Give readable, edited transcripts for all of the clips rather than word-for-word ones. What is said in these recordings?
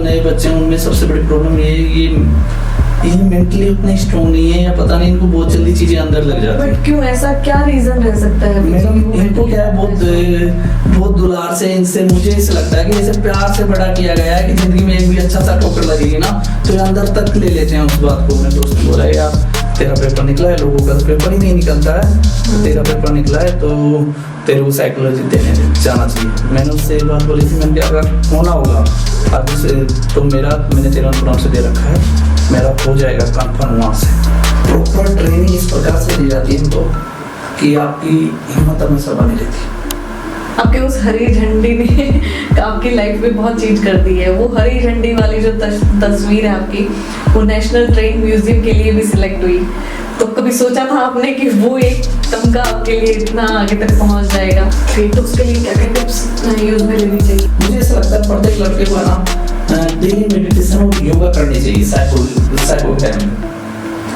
नए बच्चे हैं उनमें सबसे बड़ी प्रॉब्लम ये मेंटली उतने स्ट्रॉन्ग नहीं है, या पता नहीं इनको बहुत जल्दी चीजें अंदर लग जाती हैं। बट क्यों, ऐसा क्या रीजन रह सकता है? मैडम इनको क्या है, बहुत दुलार से इनसे मुझे ऐसा लगता है कि इसे प्यार से बड़ा किया गया है कि जिंदगी में एक भी अच्छा सा ठोकर लगेगी ना तो ये अंदर तक ले लेते हैं उस बात को। मेरे दोस्त ने बोला यार तेरा पेपर निकला है, लोगों का तो पेपर ही नहीं निकलता है, तेरा पेपर निकला है तो तेरे को साइकोलॉजी देने जाना चाहिए। मैंने उससे एक बात बोली थी, मैंने क्या अगर होना होगा अब से तो मैंने 13 से दे रखा है, मेरा हो जाएगा कन्फर्म वहाँ से। प्रॉपर ट्रेनिंग इस प्रकार से दी जाती है इनको कि आपकी हिम्मत हमेशा बनी रहती है। आपके उस हरी झंडी ने आपकी लाइफ में बहुत चीज कर दी है। वो हरी झंडी वाली जो तस्वीर है आपकी, वो नेशनल ट्रेन म्यूजियम के लिए भी सिलेक्ट हुई। तो कभी सोचा था आपने कि वो एक तमगा आपके लिए इतना आगे तक पहुंच जाएगा? तो उसके लिए क्या क्या टिप्स यूज में लेनी चाहिए? मुझे ऐसा लगता है प्रत्येक लड़के को ना डेली मेडिटेशन और योगा करनी चाहिए साइको टाइम में।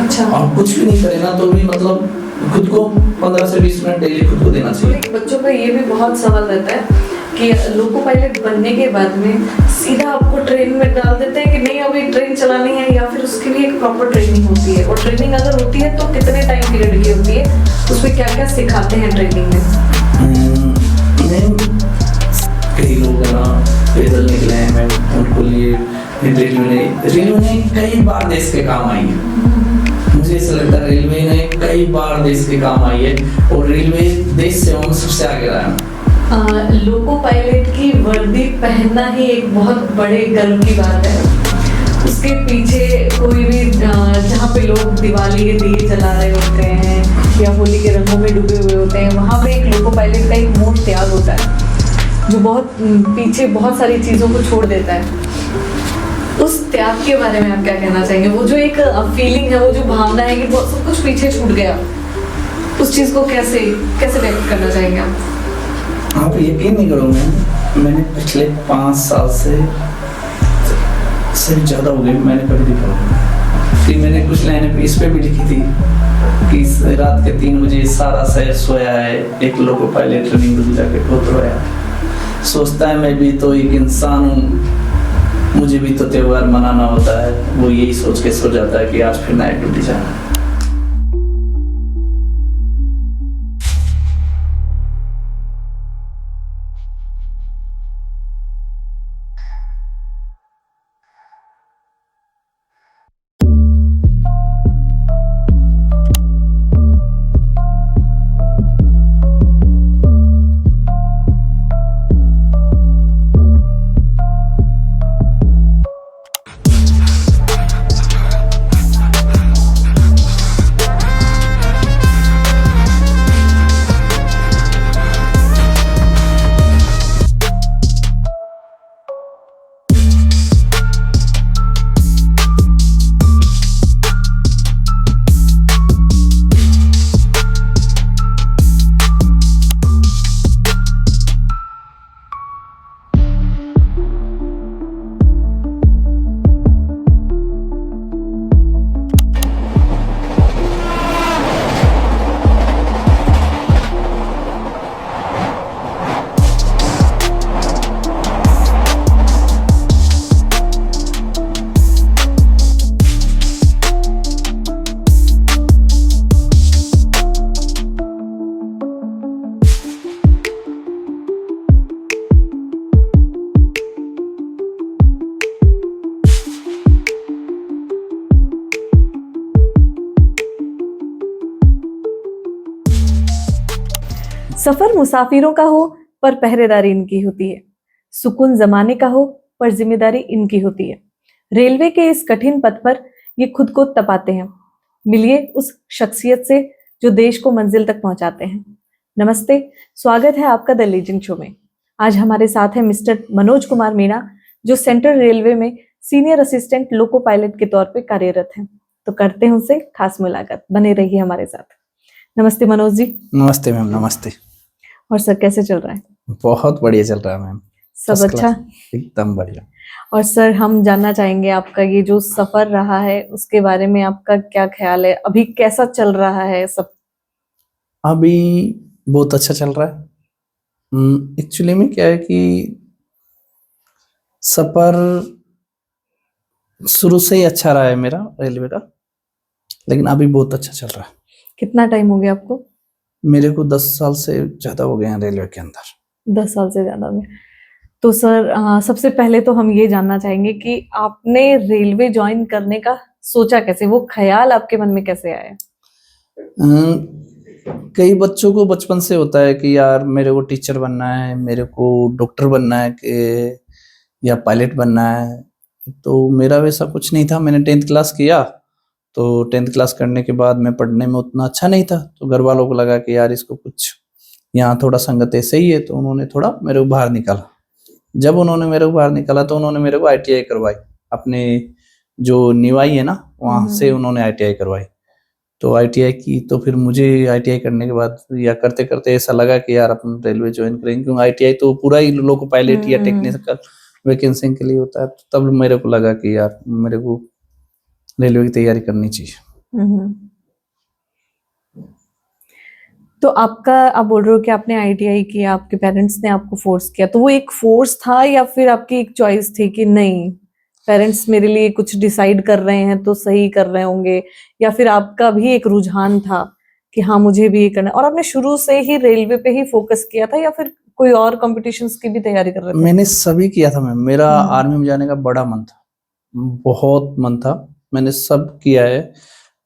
अच्छा। और कुछ भी नहीं करे ना तो भी मतलब खुद को 15 से 20 मिनट डेली खुद को देना चाहिए। बच्चों का ये भी बहुत सवाल रहता है कि लोको पायलट बनने के बाद में सीधा आपको ट्रेन में डाल देते हैं कि नहीं अभी ट्रेन चलानी है, या फिर उसके लिए एक प्रॉपर ट्रेनिंग होती है? और ट्रेनिंग अगर होती है तो कितने टाइम पीरियड की होती है? उसमें क्या क्या सिखाते हैं ट्रेनिंग में? कई लोग ना पैदल निकले हैं, मैं उनको लिए रेलवे ने कई बार देश के काम आई है। मुझे ऐसा लगता है रेलवे ने कई बार देश के काम आई है और रेलवे देश सेवा में सबसे आगे रहा है। लोको पायलट की वर्दी पहनना ही एक बहुत बड़े गर्व की बात है। उसके पीछे कोई भी जहाँ पे लोग दिवाली के दिए जला रहे होते हैं या होली के रंगों में डूबे हुए होते हैं, वहाँ पे एक लोको पायलट का एक मोट त्याग होता है जो बहुत पीछे बहुत सारी चीज़ों को छोड़ देता है। उस त्याग के बारे में आप क्या कहना चाहेंगे? वो जो एक फीलिंग है, वो जो भावना है कि बहुत सब कुछ पीछे छूट गया, उस चीज़ को कैसे व्यक्त करना चाहेंगे आप यकीन नहीं करोगे, मैंने पिछले 5 साल से ज़्यादा हो गए मैंने कभी देखा कि मैंने कुछ लाइनें इस पे भी लिखी थी कि रात के 3 बजे सारा शहर सोया है, एक लोको पायलट ट्रेनिंग जाके बहुत रोया। सोचता है मैं भी तो एक इंसान हूँ, मुझे भी तो त्योहार मनाना होता है। वो यही सोच के सो जाता है कि आज फिर नाइट ड्यूटी जाना है। सफर मुसाफिरों का हो पर पहरेदारी इनकी होती है, सुकून जमाने का हो पर जिम्मेदारी इनकी होती है। रेलवे के इस कठिन पथ पर ये खुद को तपाते हैं। मिलिए उस शख्सियत से जो देश को मंजिल तक पहुंचाते हैं। नमस्ते, स्वागत है आपका द लीजिंग शो में। आज हमारे साथ है मिस्टर मनोज कुमार मीणा, जो सेंट्रल रेलवे में सीनियर असिस्टेंट लोको पायलट के तौर पे कार्यरत हैं। तो करते हैं उनसे खास मुलाकात, बने रहिए हमारे साथ। नमस्ते मनोज जी। नमस्ते मैम। नमस्ते। और सर कैसे चल रहा है? बहुत बढ़िया चल रहा है मैम। सब अच्छा? एकदम बढ़िया। और सर हम जानना चाहेंगे आपका ये जो सफर रहा है उसके बारे में आपका क्या ख्याल है? अभी कैसा चल रहा है सब? अभी बहुत अच्छा चल रहा है। एक्चुअली में क्या है कि सफर शुरू से ही अच्छा रहा है मेरा रेलवे का, लेकिन अभी बहुत अच्छा चल रहा है। कितना टाइम हो गया आपको? मेरे को 10 साल से ज्यादा हो गए हैं रेलवे के अंदर। 10 साल से ज्यादा में। तो सर सबसे पहले तो हम ये जानना चाहेंगे कि आपने रेलवे ज्वाइन करने का सोचा कैसे, वो ख्याल आपके मन में कैसे आया? कई बच्चों को बचपन से होता है कि यार मेरे को टीचर बनना है, मेरे को डॉक्टर बनना है कि या पायलट बनना है। तो मेरा वैसा कुछ नहीं था। मैंने 10th क्लास किया, तो 10th क्लास करने के बाद मैं पढ़ने में उतना अच्छा नहीं था, तो घर वालों को लगा कि यार इसको कुछ यहाँ थोड़ा संगत ऐसे ही है, तो उन्होंने थोड़ा मेरे को बाहर निकाला। जब उन्होंने मेरे को बाहर निकाला तो उन्होंने मेरे को ITI करवाई, अपने जो निवाई है ना वहाँ से उन्होंने ITI करवाई। तो ITI की, तो फिर मुझे ITI करने के बाद या करते करते ऐसा लगा कि यार अपन रेलवे ज्वाइन करेंगे, क्योंकि ITI तो पूरा ही लोको पायलट या टेक्निकल वैकेंसी के लिए होता है। तो तब मेरे को लगा कि यार मेरे को रेलवे की तैयारी करनी चाहिए। तो आपका, आप बोल रहे हो कि आपने ITI किया, आपके पेरेंट्स ने आपको फोर्स किया, तो वो एक फोर्स था या फिर आपकी एक चॉइस थी कि नहीं पेरेंट्स मेरे लिए कुछ डिसाइड कर रहे हैं तो सही कर रहे होंगे, या फिर आपका भी एक रुझान था कि हाँ मुझे भी ये करना है, और आपने शुरू से ही रेलवे पे ही फोकस किया था या फिर कोई और कॉम्पिटिशन्स की भी तैयारी कर रहे थे? मैंने सभी किया था मैम। मेरा आर्मी में जाने का बड़ा मन था, बहुत मन था। मैंने सब किया है।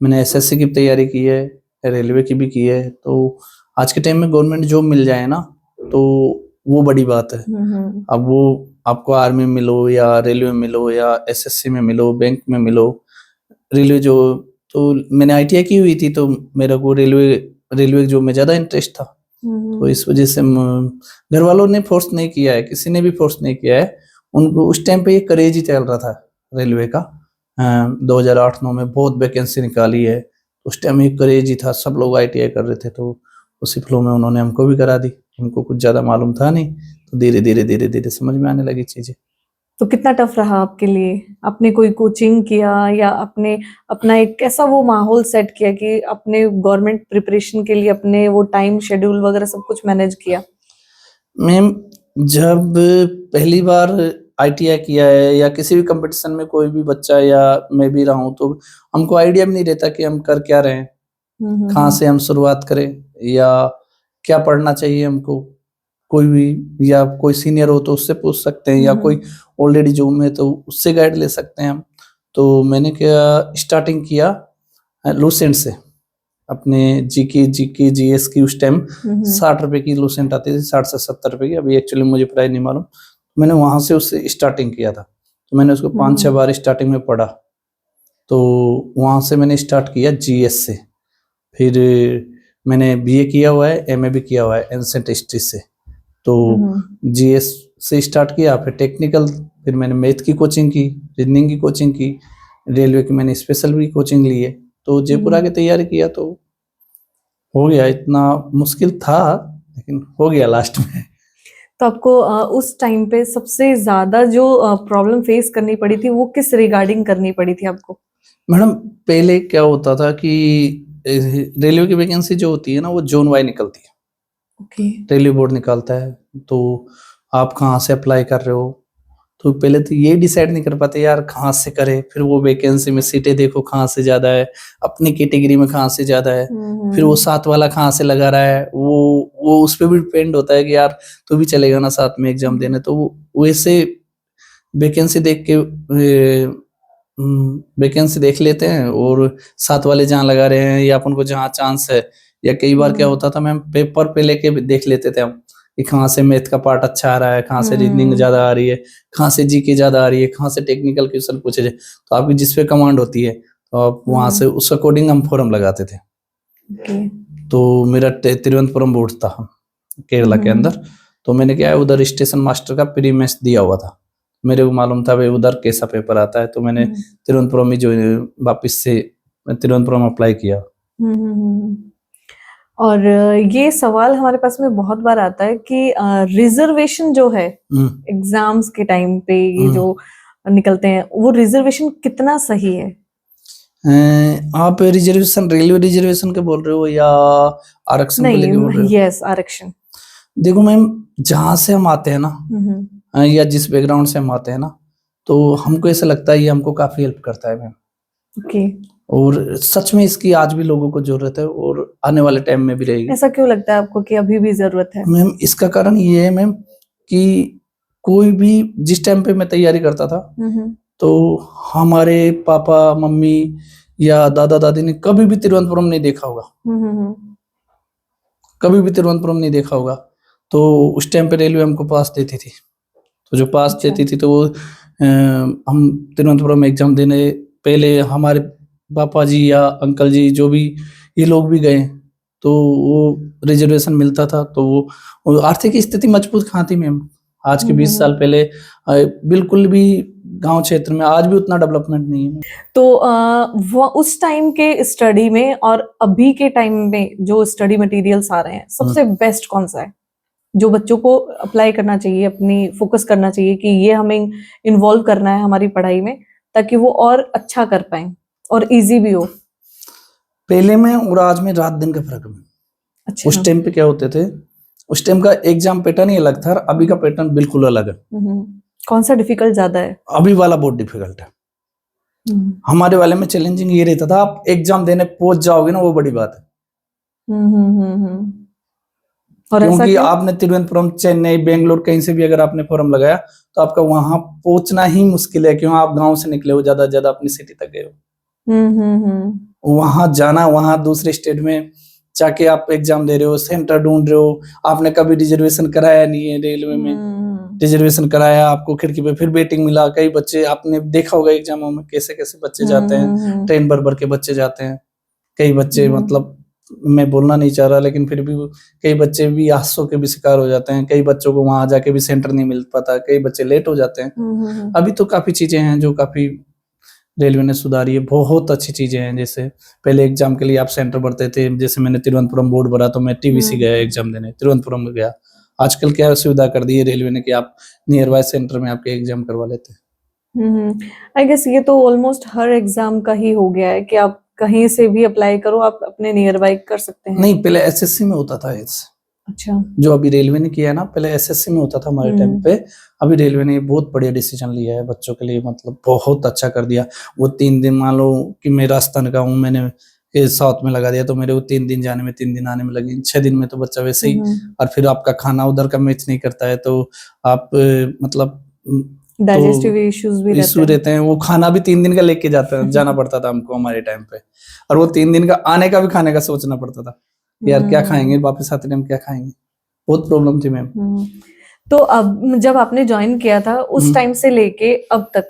मैंने SSC की तैयारी की है, रेलवे की भी की है। तो आज के टाइम में गवर्नमेंट जॉब मिल जाए ना तो वो बड़ी बात है। अब वो आपको आर्मी में मिलो या रेलवे में मिलो या SSC में मिलो, बैंक में मिलो, रेलवे जो, तो मैंने ITI की हुई थी, तो मेरे को रेलवे जॉब में ज्यादा इंटरेस्ट था। तो इस वजह से घर वालों ने फोर्स नहीं किया है, किसी ने भी फोर्स नहीं किया है। उनको उस टाइम पे ये करेज ही चल रहा था रेलवे का। 2008-9 में बहुत वैकेंसी निकाली है, उस टाइम ये करेज ही था, सब लोग ITI कर रहे थे। तो उसी फ्लो में उन्होंने हमको भी करा दी। हमको कुछ ज्यादा मालूम था नहीं, तो धीरे धीरे समझ में आने लगी चीजें। तो कितना टफ रहा आपके लिए? आपने कोई कोचिंग किया या आपने अपना एक कैसा वो माहौल सेट किया कि अपने गवर्नमेंट प्रिपरेशन के लिए अपने वो टाइम शेड्यूल वगैरह सब कुछ मैनेज किया? मैम, जब पहली बार ITI किया है या किसी भी कंपटीशन में कोई भी बच्चा या मैं भी रहा हूँ, तो हमको आइडिया भी नहीं रहता कि हम कर क्या रहे हैं, कहाँ से हम शुरुआत करें या क्या पढ़ना चाहिए हमको। कोई भी या कोई सीनियर हो तो उससे पूछ सकते हैं, या कोई ऑलरेडी जॉब में तो उससे गाइड ले सकते हैं हम। तो मैंने क्या स्टार्टिंग किया लूसेंट से, अपने जीके GS की। उस टाइम 60 रुपए की लूसेंट आती थी, 60 से 70 रुपए की। अभी एक्चुअली मुझे प्राइस नहीं मालूम। मैंने वहां से उससे स्टार्टिंग किया था, तो मैंने उसको 5-6 बार स्टार्टिंग में पढ़ा। तो वहां से मैंने स्टार्ट किया GS से। फिर मैंने BA किया हुआ है, MA भी किया हुआ है एंसेंट हिस्ट्री से। तो GS से स्टार्ट किया, फिर टेक्निकल, फिर मैंने मैथ की कोचिंग की, रीजनिंग की कोचिंग की, रेलवे की मैंने स्पेशल भी कोचिंग ली है। तो जयपुर आके तैयारी किया, तो हो गया। इतना मुश्किल था लेकिन हो गया लास्ट में। तो आपको उस टाइम पे सबसे ज्यादा जो प्रॉब्लम फेस करनी पड़ी थी वो किस रिगार्डिंग करनी पड़ी थी आपको? मैडम, पहले क्या होता था कि रेलवे की वैकेंसी जो होती है ना, वो जोन वाई निकलती है। रेलवे बोर्ड निकालता है, तो आप कहाँ से अप्लाई कर रहे हो। तो पहले तो ये डिसाइड नहीं कर पाते यार कहाँ से करें। फिर वो वैकेंसी में सीटें देखो कहाँ से ज्यादा है, अपनी कैटेगरी में कहाँ से ज्यादा है, फिर वो साथ वाला कहाँ से लगा रहा है, वो उस पर भी डिपेंड होता है कि यार तू भी चलेगा ना साथ में एग्जाम देने। तो वैसे वैकेंसी देख के वैकेंसी देख लेते हैं, और साथ वाले जहाँ लगा रहे हैं या अपन को जहाँ चांस है, या कई बार क्या होता था मैम, पेपर पे लेके देख लेते थे हम कि कहाँ से मैथ का पार्ट अच्छा आ रहा है, कहाँ से रीजनिंग ज्यादा आ रही है, कहाँ से जीके ज्यादा आ रही है, कहाँ से टेक्निकल क्वेश्चन पूछे जाए। तो आपकी जिस पे कमांड होती है, तो आप वहां से उस अकॉर्डिंग हम फॉर्म लगाते थे। तो मेरा तिरुवनंतपुरम बोर्ड था केरला के अंदर। तो मैंने क्या है, उधर स्टेशन मास्टर का प्री मेंस दिया हुआ था। मेरे को मालूम था भाई उधर कैसा पेपर आता है, तो मैंने तिरुवनंतपुरम ही जो वापिस से तिरुवनंतपुरम अप्लाई किया। और ये सवाल हमारे पास में बहुत बार आता है कि रिजर्वेशन जो है एग्जाम्स के टाइम पे ये जो निकलते हैं, वो रिजर्वेशन कितना सही है? आप रिजर्वेशन रेलवे रिजर्वेशन के बोल रहे हो या आरक्षण को लेके बोल रहे हो? यस, आरक्षण। देखो मैम, जहां से हम आते हैं ना, या जिस बैकग्राउंड से हम आते हैं ना, तो हमको ऐसा लगता है ये हमको काफी हेल्प करता है मैम। ओके, और सच में इसकी आज भी लोगों को जरूरत है और आने वाले टाइम में भी रहेगी। ऐसा क्यों लगता है आपको कि अभी भी जरूरत है? मैम इसका कारण ये है मैम कि कोई भी जिस टाइम पे मैं तैयारी करता था तो हमारे पापा मम्मी या दादा दादी ने कभी भी तिरुवनंतपुरम नहीं देखा होगा, कभी भी तिरुवनंतपुरम नहीं देखा होगा। तो उस टाइम पे रेलवे हमको पास देती थी, तो जो पास अच्छा। देती थी तो वो हम तिरुवनंतपुरम एग्जाम देने पहले हमारे पापा जी या अंकल जी जो भी ये लोग भी गए तो वो रिजर्वेशन मिलता था। तो वो आर्थिक स्थिति मजबूत कहाँ थी मैम, आज के 20 साल पहले बिल्कुल भी गांव क्षेत्र में आज भी उतना डेवलपमेंट नहीं है। तो वो उस टाइम के स्टडी में और अभी के टाइम में जो स्टडी मटेरियल्स आ रहे हैं सबसे बेस्ट कौन सा है जो बच्चों को अप्लाई करना चाहिए, अपनी फोकस करना चाहिए कि ये हमें इन्वॉल्व करना है हमारी पढ़ाई में ताकि वो और अच्छा कर पाए और इजी भी हो? पहले में और आज में रात दिन का फर्क है। अच्छा। उस टाइम पे क्या होते थे, उस टाइम का एग्जाम पैटर्न ही अलग था, अभी का पैटर्न बिल्कुल अलग है। कौन सा डिफिकल्ट ज्यादा है? अभी वाला बहुत डिफिकल्ट है। हमारे वाले में चैलेंजिंग ये रहता था आप एग्जाम देने पहुंच जाओगे ना वो बड़ी बात है। और ऐसा क्योंकि क्यों? आपने तिरुवनंतपुरम चेन्नई बेंगलोर कहीं से भी अगर आपने फॉर्म लगाया तो आपका वहां पहुंचना ही मुश्किल है, क्यों आप गांव से निकले हो, ज्यादा ज्यादा अपनी सिटी तक गए हो। वहां जाना, वहां दूसरे स्टेट में जाके आप एग्जाम दे रहे हो, सेंटर ढूंढ रहे हो, आपने कभी रिजर्वेशन कराया नहीं है रेलवे में, रिजर्वेशन कराया आपको खिड़की पे, फिर वेटिंग मिला। कई बच्चे आपने देखा होगा एग्जामों में कैसे कैसे बच्चे जाते हैं, ट्रेन भर भर के बच्चे जाते हैं। कई बच्चे मतलब मैं बोलना नहीं चाह रहा लेकिन फिर भी कई बच्चे भी हादसों के भी शिकार हो जाते हैं, कई बच्चों को वहां जाके भी सेंटर नहीं मिल पाता, कई बच्चे लेट हो जाते हैं। अभी तो काफी चीजें हैं जो काफी रेलवे ने सुधारी है, बहुत अच्छी चीजें हैं। जैसे पहले एग्जाम के लिए आप सेंटर भरते थे, जैसे मैंने तिरुवनंतपुरम बोर्ड भरा तो मैं टीवीसी गया एग्जाम देने, तिरुवनंतपुरम में गया। आजकल क्या सुविधा कर दी है रेलवे ने कि आप नियर बाय सेंटर में आपके एग्जाम करवा लेते हैं। आई गेस ये तो ऑलमोस्ट हर एग्जाम का ही हो गया है कि आप कहीं से भी अप्लाई करो, आप अपने नियर बाय कर सकते हैं। नहीं, पहले एसएससी में होता था। अच्छा। जो अभी रेलवे ने किया है ना, पहले एसएससी में होता था हमारे टाइम पे, अभी रेलवे ने बहुत बढ़िया डिसीजन लिया है बच्चों के लिए, मतलब बहुत अच्छा कर दिया। वो 3 दिन, मान लो कि मैं राजस्थान का हूँ, मैंने साउथ में लगा दिया तो मेरे को 3 दिन जाने में 3 दिन आने में लगे, 6 दिन में तो बच्चा वैसे ही। और फिर आपका खाना उधर का मैच नहीं करता है तो आप मतलब डाइजेस्टिव इश्यूज भी रहते हैं। वो खाना भी 3 दिन का लेके जाना पड़ता था हमको हमारे टाइम पे, और वो 3 दिन का आने का भी खाने का सोचना पड़ता था यार क्या खाएंगे, वापस आते टाइम क्या खाएंगे, बहुत प्रॉब्लम थी मैम। तो अब जब आपने ज्वाइन किया था उस टाइम से लेके अब तक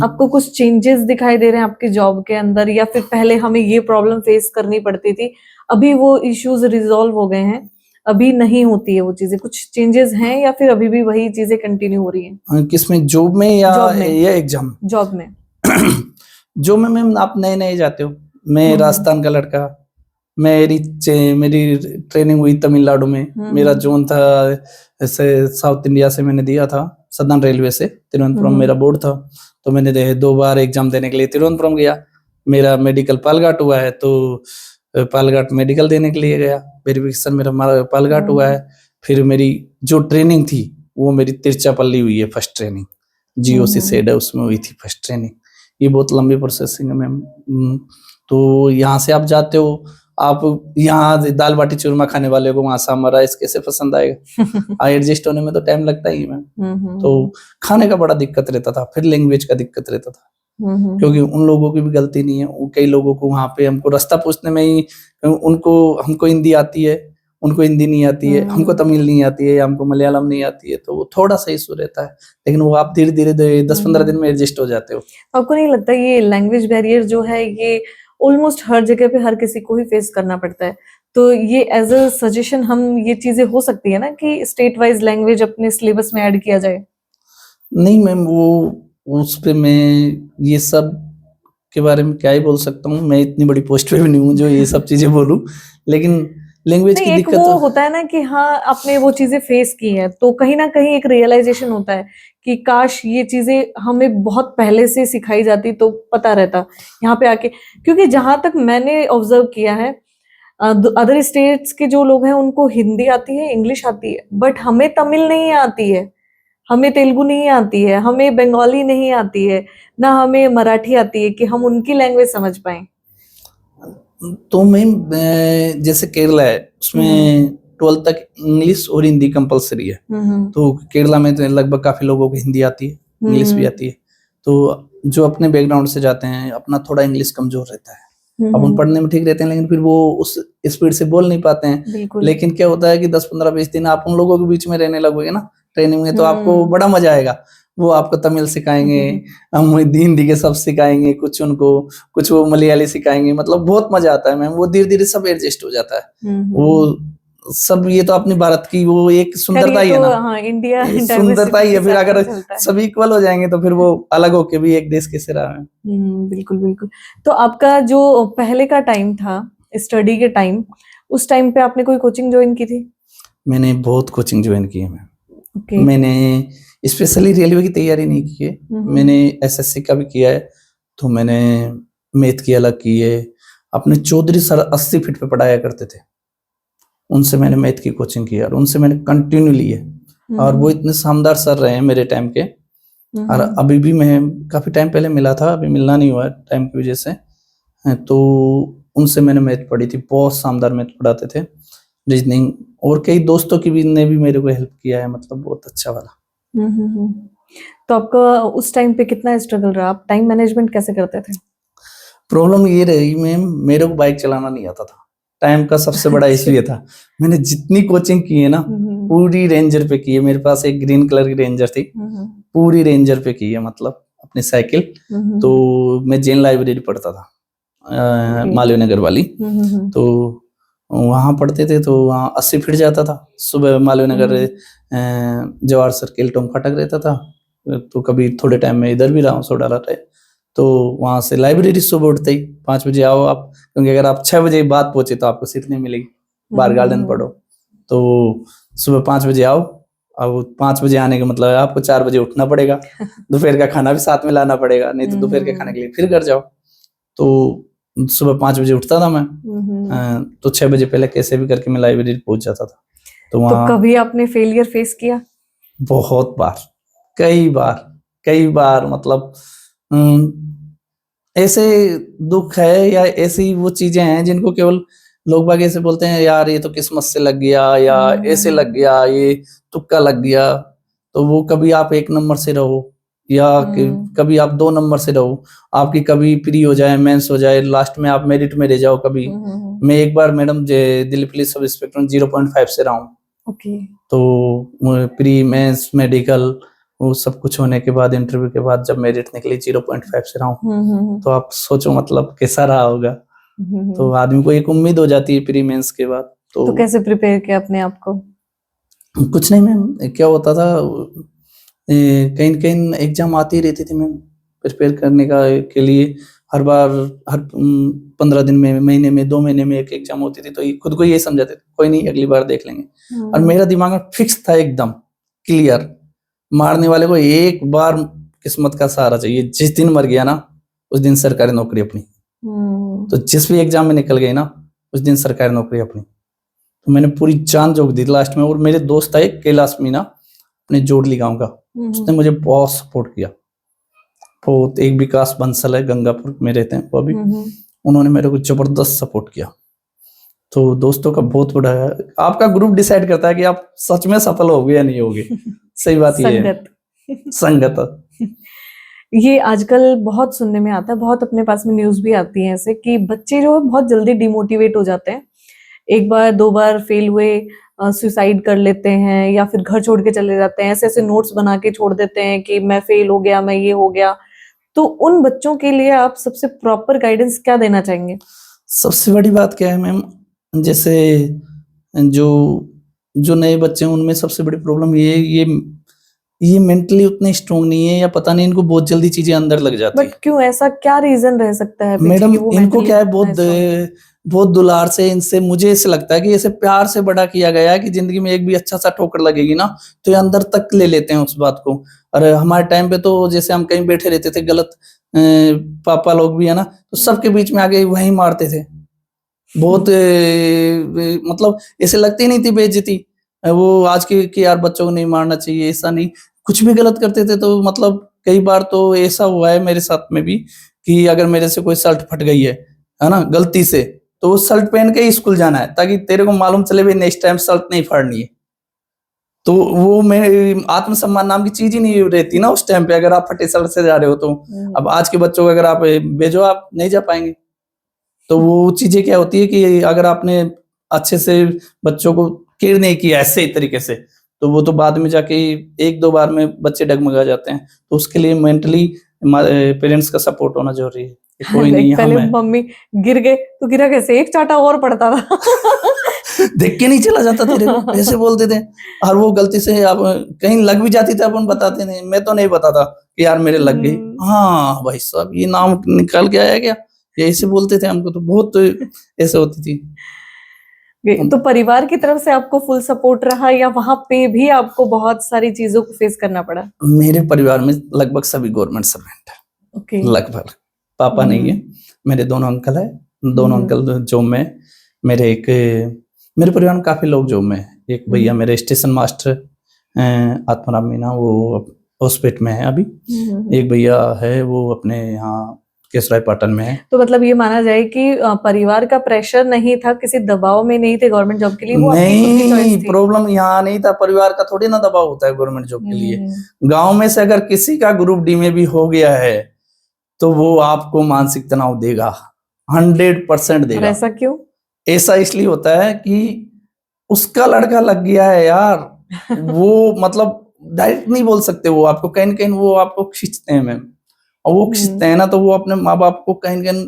आपको कुछ चेंजेस दिखाई दे रहे हैं आपकी जॉब के अंदर, या फिर पहले हमें ये प्रॉब्लम फेस करनी पड़ती थी अभी वो इश्यूज रिजॉल्व हो गए हैं, अभी नहीं होती है वो चीजें, कुछ चेंजेस हैं या फिर अभी भी वही चीजें कंटिन्यू हो रही हैं? किसमें, जॉब में या एग्जाम? जॉब में। जॉब में मैम आप नए नए जाते हो, मैं राजस्थान का लड़का, मेरी ट्रेनिंग हुई तमिलनाडु में, मेरा जोन था ऐसे साउथ इंडिया से मैंने दिया था, सदर्न रेलवे से, तिरुवनंतपुरम मेरा बोर्ड था। तो मैंने 2 बार एग्जाम देने के लिए तिरुवनंतपुरम गया, मेरा मेडिकल पालघाट हुआ है तो पालघाट मेडिकल देने के लिए गया, वेरिफिकेशन मेरा पालघाट हुआ है। फिर मेरी जो ट्रेनिंग थी वो मेरी तिरुचिरापल्ली हुई है, फर्स्ट ट्रेनिंग जीओसी सेड है उसमें हुई थी फर्स्ट ट्रेनिंग। ये बहुत लंबी प्रोसेसिंग है मैम। तो यहाँ से आप जाते हो, आप यहाँ दाल बाटी चूरमा खाने वाले को वहां सांभर राइस कैसे पसंद आएगा? एडजस्ट होने में तो टाइम लगता ही है मैम। तो खाने का बड़ा दिक्कत रहता था, फिर लैंग्वेज का दिक्कत रहता था, क्योंकि उन लोगों की भी गलती नहीं है, कई लोगों को वहां पे हमको रास्ता पूछने में ही हमको हिंदी आती है, उनको हिंदी नहीं आती है, हमको तमिल नहीं आती है, हमको मलयालम नहीं आती है, तो वो थोड़ा सा इशू रहता है। लेकिन वो आप धीरे धीरे 10-15 दिन में एडजस्ट हो जाते हो। आपको नहीं लगता ये लैंग्वेज बैरियर जो है ये ऑलमोस्ट हर जगह पे हर किसी को ही फेस करना पड़ता है? तो ये एज अ सजेशन हम ये चीजें हो सकती है ना कि स्टेट वाइज लैंग्वेज अपने सिलेबस में ऐड किया जाए? नहीं मैम, वो उस पे मैं ये सब के बारे में क्या ही बोल सकता हूँ, मैं इतनी बड़ी पोस्ट पे भी नहीं हूँ जो ये सब चीजें बोलूं, लेकिन लैंग्वेज की दिक्कत वो होता है ना कि हाँ आपने वो चीजें फेस की हैं तो कहीं ना कहीं एक रियलाइजेशन होता है कि काश ये चीजें हमें बहुत पहले से सिखाई जाती तो पता रहता यहाँ पे आके। क्योंकि जहां तक मैंने ऑब्जर्व किया है अदर स्टेट्स के जो लोग हैं उनको हिंदी आती है, इंग्लिश आती है, बट हमें तमिल नहीं आती है, हमें तेलुगु नहीं आती है, हमें बंगाली नहीं आती है, ना हमें मराठी आती है कि हम उनकी लैंग्वेज समझ पाए। तो मैम जैसे केरला है उसमें 12th तक इंग्लिश और हिंदी कंपलसरी है। तो केरला में तो लगभग काफी लोगों को हिंदी आती है, इंग्लिश भी आती है। तो जो अपने बैकग्राउंड से जाते हैं अपना थोड़ा इंग्लिश कमजोर रहता है। अब उन पढ़ने में ठीक रहते हैं लेकिन फिर वो उस स्पीड से बोल नहीं पाते हैं। बिल्कुल। लेकिन क्या होता है कि 10-15-20 दिन आप उन लोगों के बीच में रहने लगोगे ना ट्रेनिंग में, तो आपको बड़ा मजा आएगा। वो आपको तमिल सिखाएंगे, हम हिंदी के शब्द सिखाएंगे, कुछ उनको, कुछ वो मलयाली सिखाएंगे। मतलब बहुत मजा आता है मैम। वो धीरे धीरे सब एडजस्ट हो जाता है। वो सब, ये तो अपनी भारत की वो एक सुंदरता ही है ना। हाँ, इंडिया सुंदरता ही है। फिर अगर सभी इक्वल हो जाएंगे तो फिर वो अलग होके भी एक देश कैसे रहा है। बिल्कुल बिल्कुल। तो आपका जो पहले का टाइम था स्टडी के टाइम, उस टाइम पे आपने कोई कोचिंग ज्वाइन की थी? मैंने बहुत कोचिंग ज्वाइन की है मैम। मैंने स्पेशली रेलवे की तैयारी नहीं की है। मैंने एसएससी का भी किया है। तो मैंने मैथ की अलग की है। अपने चौधरी सर 80 फीट पे पढ़ाया करते थे, उनसे मैंने मैथ की कोचिंग की और उनसे मैंने कंटिन्यू ली है। और वो इतने शानदार सर रहे हैं मेरे टाइम के। और अभी भी मैं काफी टाइम पहले मिला था, अभी मिलना नहीं हुआ टाइम की वजह से। तो उनसे मैंने मैथ पढ़ी थी, बहुत शानदार मैथ पढ़ाते थे, रीजनिंग। और कई दोस्तों की भी ने भी मेरे को हेल्प किया है, मतलब बहुत अच्छा वाला। तो आपका उस टाइम पे कितना स्ट्रगल रहा? आप टाइम मैनेजमेंट कैसे करते थे? प्रॉब्लम ये रही मैम, मेरे को बाइक चलाना नहीं आता था। टाइम का सबसे बड़ा इशू ये था। मैंने जितनी कोचिंग की है ना पूरी रेंजर पे की है। मेरे पास एक ग्रीन कलर की रेंजर थी, पूरी रेंजर पे की है, मतलब अपनी साइकिल। तो मैं जैन लाइब्रेरी पढ़ता था, मालवीय नगर वाली। तो वहां पढ़ते थे, तो वहाँ 80 फीट जाता था। सुबह मालवीय नगर जवाहर सर्किल टोंक फाटक रहता था। तो कभी थोड़े टाइम में इधर भी रहा हूँ, सोडाला टाइप। तो वहां से लाइब्रेरी सुबह उठते ही 5 बजे आओ आप, क्योंकि अगर आप 6 बजे बाद पहुंचे तो आपको सीट नहीं मिलेगी, बार गार्डन पढ़ो। तो सुबह 5 बजे आओ। अब 5 बजे आने का मतलब है आपको 4 बजे उठना पड़ेगा। दोपहर का खाना भी साथ में लाना पड़ेगा, नहीं तो दोपहर के खाने के लिए फिर घर जाओ। तो सुबह 5 बजे उठता था मैं। तो 6 बजे पहले कैसे भी करके मैं लाइब्रेरी पहुंच जाता था। तो वहाँ कभी आपने फेलियर फेस किया? बहुत बार, कई बार मतलब ऐसे दुख है या ऐसी वो चीजें हैं जिनको केवल लोग बाग ऐसे बोलते हैं, यार ये तो किस्मत से लग गया, या ऐसे लग गया, ये तुक्का लग गया। तो वो कभी आप 1 नंबर से रहो या कभी आप 2 नंबर से रहो, आपकी कभी प्री हो जाए, मेंस हो जाए, लास्ट में आप मेरिट में रह जाओ कभी। मैं एक बार madam Delhi police sub inspector 0.5 से रहा हूँ। तो प्री मेंस मेडिकल वो सब कुछ होने के बाद, इंटरव्यू के बाद जब मेरिट निकली 0.5 से रहा हूँ। तो आप सोचो मतलब कैसा रहा होगा। तो आदमी को एक उम्मीद हो जाती है प्री मेंस के बाद। तो कैसे प्रिपेयर किया अपने आप को? कुछ नहीं मैम, क्या होता था कहीं कहीं एग्जाम आती रहती थी मैम, प्रिपेयर करने के लिए हर बार, हर 15 दिन में, महीने में, 2 महीने में एक एग्जाम होती थी। तो खुद को ये समझाते थे कोई नहीं अगली बार देख लेंगे। और मेरा दिमाग में फिक्स था एकदम क्लियर, मारने वाले को एक बार किस्मत का सहारा चाहिए। जिस दिन मर गया ना उस दिन सरकारी नौकरी अपनी। तो जिस भी एग्जाम में निकल गई ना उस दिन सरकारी नौकरी अपनी। तो मैंने पूरी जान झोंक दी लास्ट में। और मेरे दोस्त था एक कैलाश मीना, अपने जोड़ली गांव का, उसने मुझे बहुत सपोर्ट किया। बहुत, एक विकास बंसल है, गंगापुर में रहते हैं वो अभी, उन्होंने मेरे को जबरदस्त सपोर्ट किया। तो दोस्तों का बहुत बड़ा है, आपका ग्रुप डिसाइड करता है कि आप सच में सफल होगे या नहीं होगे। सही बात ये है, संगत। ये आजकल बहुत सुनने में आता है, बहुत अपने पास में न्यूज भी आती है ऐसे कि बच्चे जो है बहुत जल्दी डिमोटिवेट हो जाते हैं, एक बार 2 बार फेल हुए सुसाइड कर लेते हैं या फिर घर छोड़ के चले जाते हैं, ऐसे ऐसे नोट्स बना के छोड़ देते हैं कि मैं फेल हो गया, मैं ये हो गया। तो उन बच्चों के लिए आप सबसे प्रॉपर गाइडेंस क्या देना चाहेंगे? सबसे बड़ी बात क्या है मैम, जैसे जो नए बच्चे हैं उनमें सबसे बड़ी प्रॉब्लम ये मेंटली उतने स्ट्रोंग नहीं है, या पता नहीं इनको बहुत जल्दी चीजें अंदर लग जाती है। बट क्यों, ऐसा क्या रीजन रह सकता है मैडम? इनको क्या है, बहुत दुलार से इनसे, मुझे ऐसे लगता है कि ऐसे प्यार से बड़ा किया गया है कि जिंदगी में एक भी अच्छा सा ठोकर लगेगी ना तो ये अंदर तक ले लेते हैं उस बात को। और हमारे टाइम पे तो जैसे हम कहीं बैठे रहते थे गलत, पापा लोग भी है ना, तो सबके बीच में आगे वहीं मारते थे। बहुत मतलब ऐसे लगती नहीं थी बेइज्जती वो आज की कि यार बच्चों को नहीं मारना चाहिए, ऐसा नहीं, कुछ भी गलत करते थे तो मतलब कई बार तो ऐसा हुआ है मेरे साथ में भी कि अगर मेरे से कोई शर्ट फट गई है ना, गलती से, तो वो शर्ट पहन के ही स्कूल जाना है ताकि तेरे को मालूम चले भाई नेक्स्ट टाइम शर्ट नहीं फाड़नी है। तो वो मैं आत्मसम्मान नाम की चीज ही नहीं रहती ना उस टाइम पे, अगर आप फटे शर्ट से जा रहे हो तो। अब आज के बच्चों को अगर आप भेजो, आप नहीं जा पाएंगे। तो वो चीजें क्या होती है कि अगर आपने अच्छे से बच्चों को केयर नहीं किया ऐसे ही तरीके से, तो वो तो बाद में जाके एक दो बार में बच्चे डगमगा जाते हैं। तो उसके लिए मेंटली पेरेंट्स का सपोर्ट होना जरूरी है। कोई नहीं, पहले हम है। मम्मी गिर गए तो गिरा कैसे, एक चाटा और पड़ता था। देख के नहीं चला जाता तेरे को, ऐसे बोलते थे। और वो गलती से अब कहीं लग भी जाती थी, अपन बताते नहीं, मैं तो नहीं बताता कि यार मेरे लग गई। हाँ भाई साहब ये नाम निकल के आया क्या, ये ऐसे बोलते थे हमको, तो बहुत ऐसे होती थी। तो परिवार की तरफ से आपको फुल सपोर्ट रहा या वहां पे भी आपको बहुत सारी चीजों को फेस करना पड़ा? मेरे परिवार में लगभग सभी गवर्नमेंट सर्वेंट है। ओके। लगभग। पापा नहीं है, मेरे दोनों अंकल है, दोनों अंकल जॉब में। मेरे परिवार में काफी लोग जॉब में है। एक भैया मेरे स्टेशन मास्टर आत्माराम मीना, वो हॉस्पिटल में है अभी। एक भैया है वो अपने यहाँ केसराय पाटन में है। तो मतलब ये माना जाए कि परिवार का प्रेशर नहीं था, किसी दबाव में नहीं थे गवर्नमेंट जॉब के लिए, वो आपकी खुद की चॉइस नहीं, थी। प्रॉब्लम यहाँ नहीं था, परिवार का थोड़ी ना दबाव होता है गवर्नमेंट जॉब के लिए। गांव में से अगर किसी का ग्रुप डी में भी हो गया है तो वो आपको मानसिक तनाव देगा, 100% देगा। ऐसा क्यों? ऐसा इसलिए होता है कि उसका लड़का लग गया है यार। वो मतलब डायरेक्ट नहीं बोल सकते, वो आपको कहीं कहीं वो आपको खींचते हैं मैम। और वो खींचते हैं ना, तो वो अपने माँ बाप को कहीं कहीं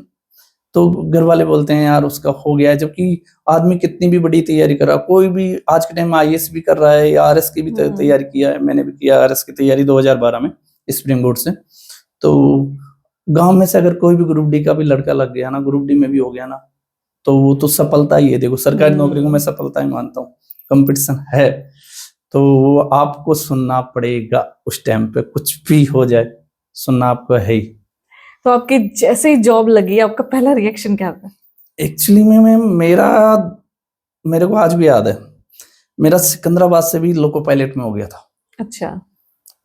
तो घर वाले बोलते हैं यार उसका हो गया है। जबकि आदमी कितनी भी बड़ी तैयारी कर रहा, कोई भी आज के टाइम में आईएएस भी कर रहा है या आरएस की भी तैयारी किया है। मैंने भी किया आरएस की तैयारी 2012 में स्प्रिंग बोर्ड से। तो गांव में से अगर कोई भी ग्रुप डी का भी लड़का लग गया ना, ग्रुप डी में भी हो गया ना, तो वो तो सफलता ही है। देखो सरकारी नौकरी को मैं सफलता ही मानता हूँ। कंपटीशन है तो वो आपको सुनना पड़ेगा उस टाइम पे, कुछ भी हो जाए सुनना आपको है ही। तो आपकी जैसे ही जॉब लगी आपका पहला रिएक्शन क्या था? एक्चुअली में मेरे को आज भी याद है, मेरा सिकंदराबाद से भी लोको पायलट में हो गया था। अच्छा।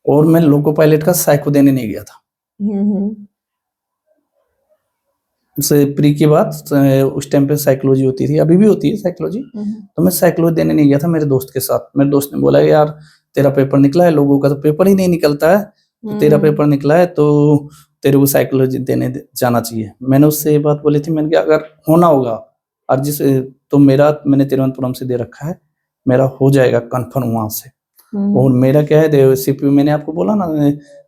और मैं लोको पायलट का साइको देने नहीं गया था। से प्री की बात, उस टाइम पे साइकोलॉजी होती थी, अभी भी होती है साइकोलॉजी। तो मैं साइकोलॉजी देने नहीं गया था मेरे दोस्त के साथ। मेरे दोस्त ने बोला यार तेरा पेपर निकला है, लोगों का तो पेपर ही नहीं निकलता है, तो तेरा पेपर निकला है तो तेरे को साइकोलॉजी देने जाना चाहिए। मैंने उससे ये बात बोली थी, मैंने कहा अगर होना होगा और तो मैंने तिरुवनंतपुरम से दे रखा है, मेरा हो जाएगा कन्फर्म वहां से। और मेरा क्या है, सीपीयू मैंने आपको बोला ना,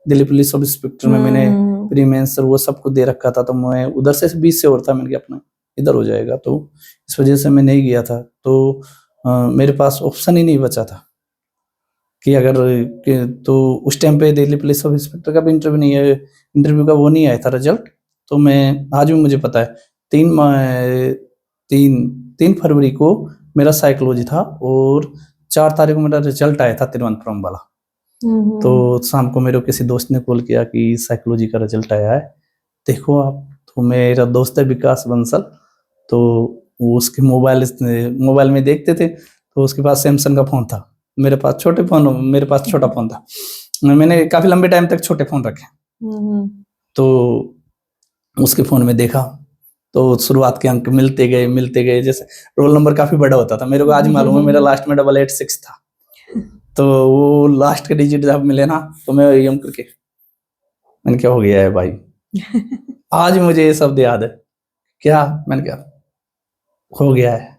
दिल्ली पुलिस सब इंस्पेक्टर में मैंने प्री मेंस वो सबको दे रखा था। तो मैं उधर से 20 से और था, मैंने कहा अपना इधर हो जाएगा, तो इस वजह से मैं नहीं गया था। तो मेरे पास ऑप्शन ही नहीं बचा था कि अगर तो उस टाइम पे दिल्ली पुलिस सब इंस्पेक्टर का भी इंटरव्यू का वो नहीं आया था रिजल्ट। तो मैं आज भी मुझे पता है 3 फरवरी को मेरा साइकोलॉजी था और 4 तारीख को मेरा रिजल्ट आया था तिरुवनंतपुरम वाला। तो शाम को मेरे किसी दोस्त ने कॉल किया कि साइकोलॉजी का रिजल्ट आया है, देखो आप। तो मेरा दोस्त है विकास बंसल, तो वो उसके मोबाइल में देखते थे। तो उसके पास सैमसंग का फोन था, मेरे पास छोटा फोन था। मैंने काफी लंबे टाइम तक छोटे फोन रखे। तो उसके फोन में देखा तो शुरुआत के अंक मिलते गए, जैसे रोल नंबर काफी बड़ा होता था। मेरे को आज मालूम है मेरा लास्ट में 886 था। तो वो लास्ट के डिजिट जब मिले ना, तो मैं यम करके मैंने क्या हो गया है भाई। आज मुझे ये शब्द याद है, क्या मैंने क्या हो गया है।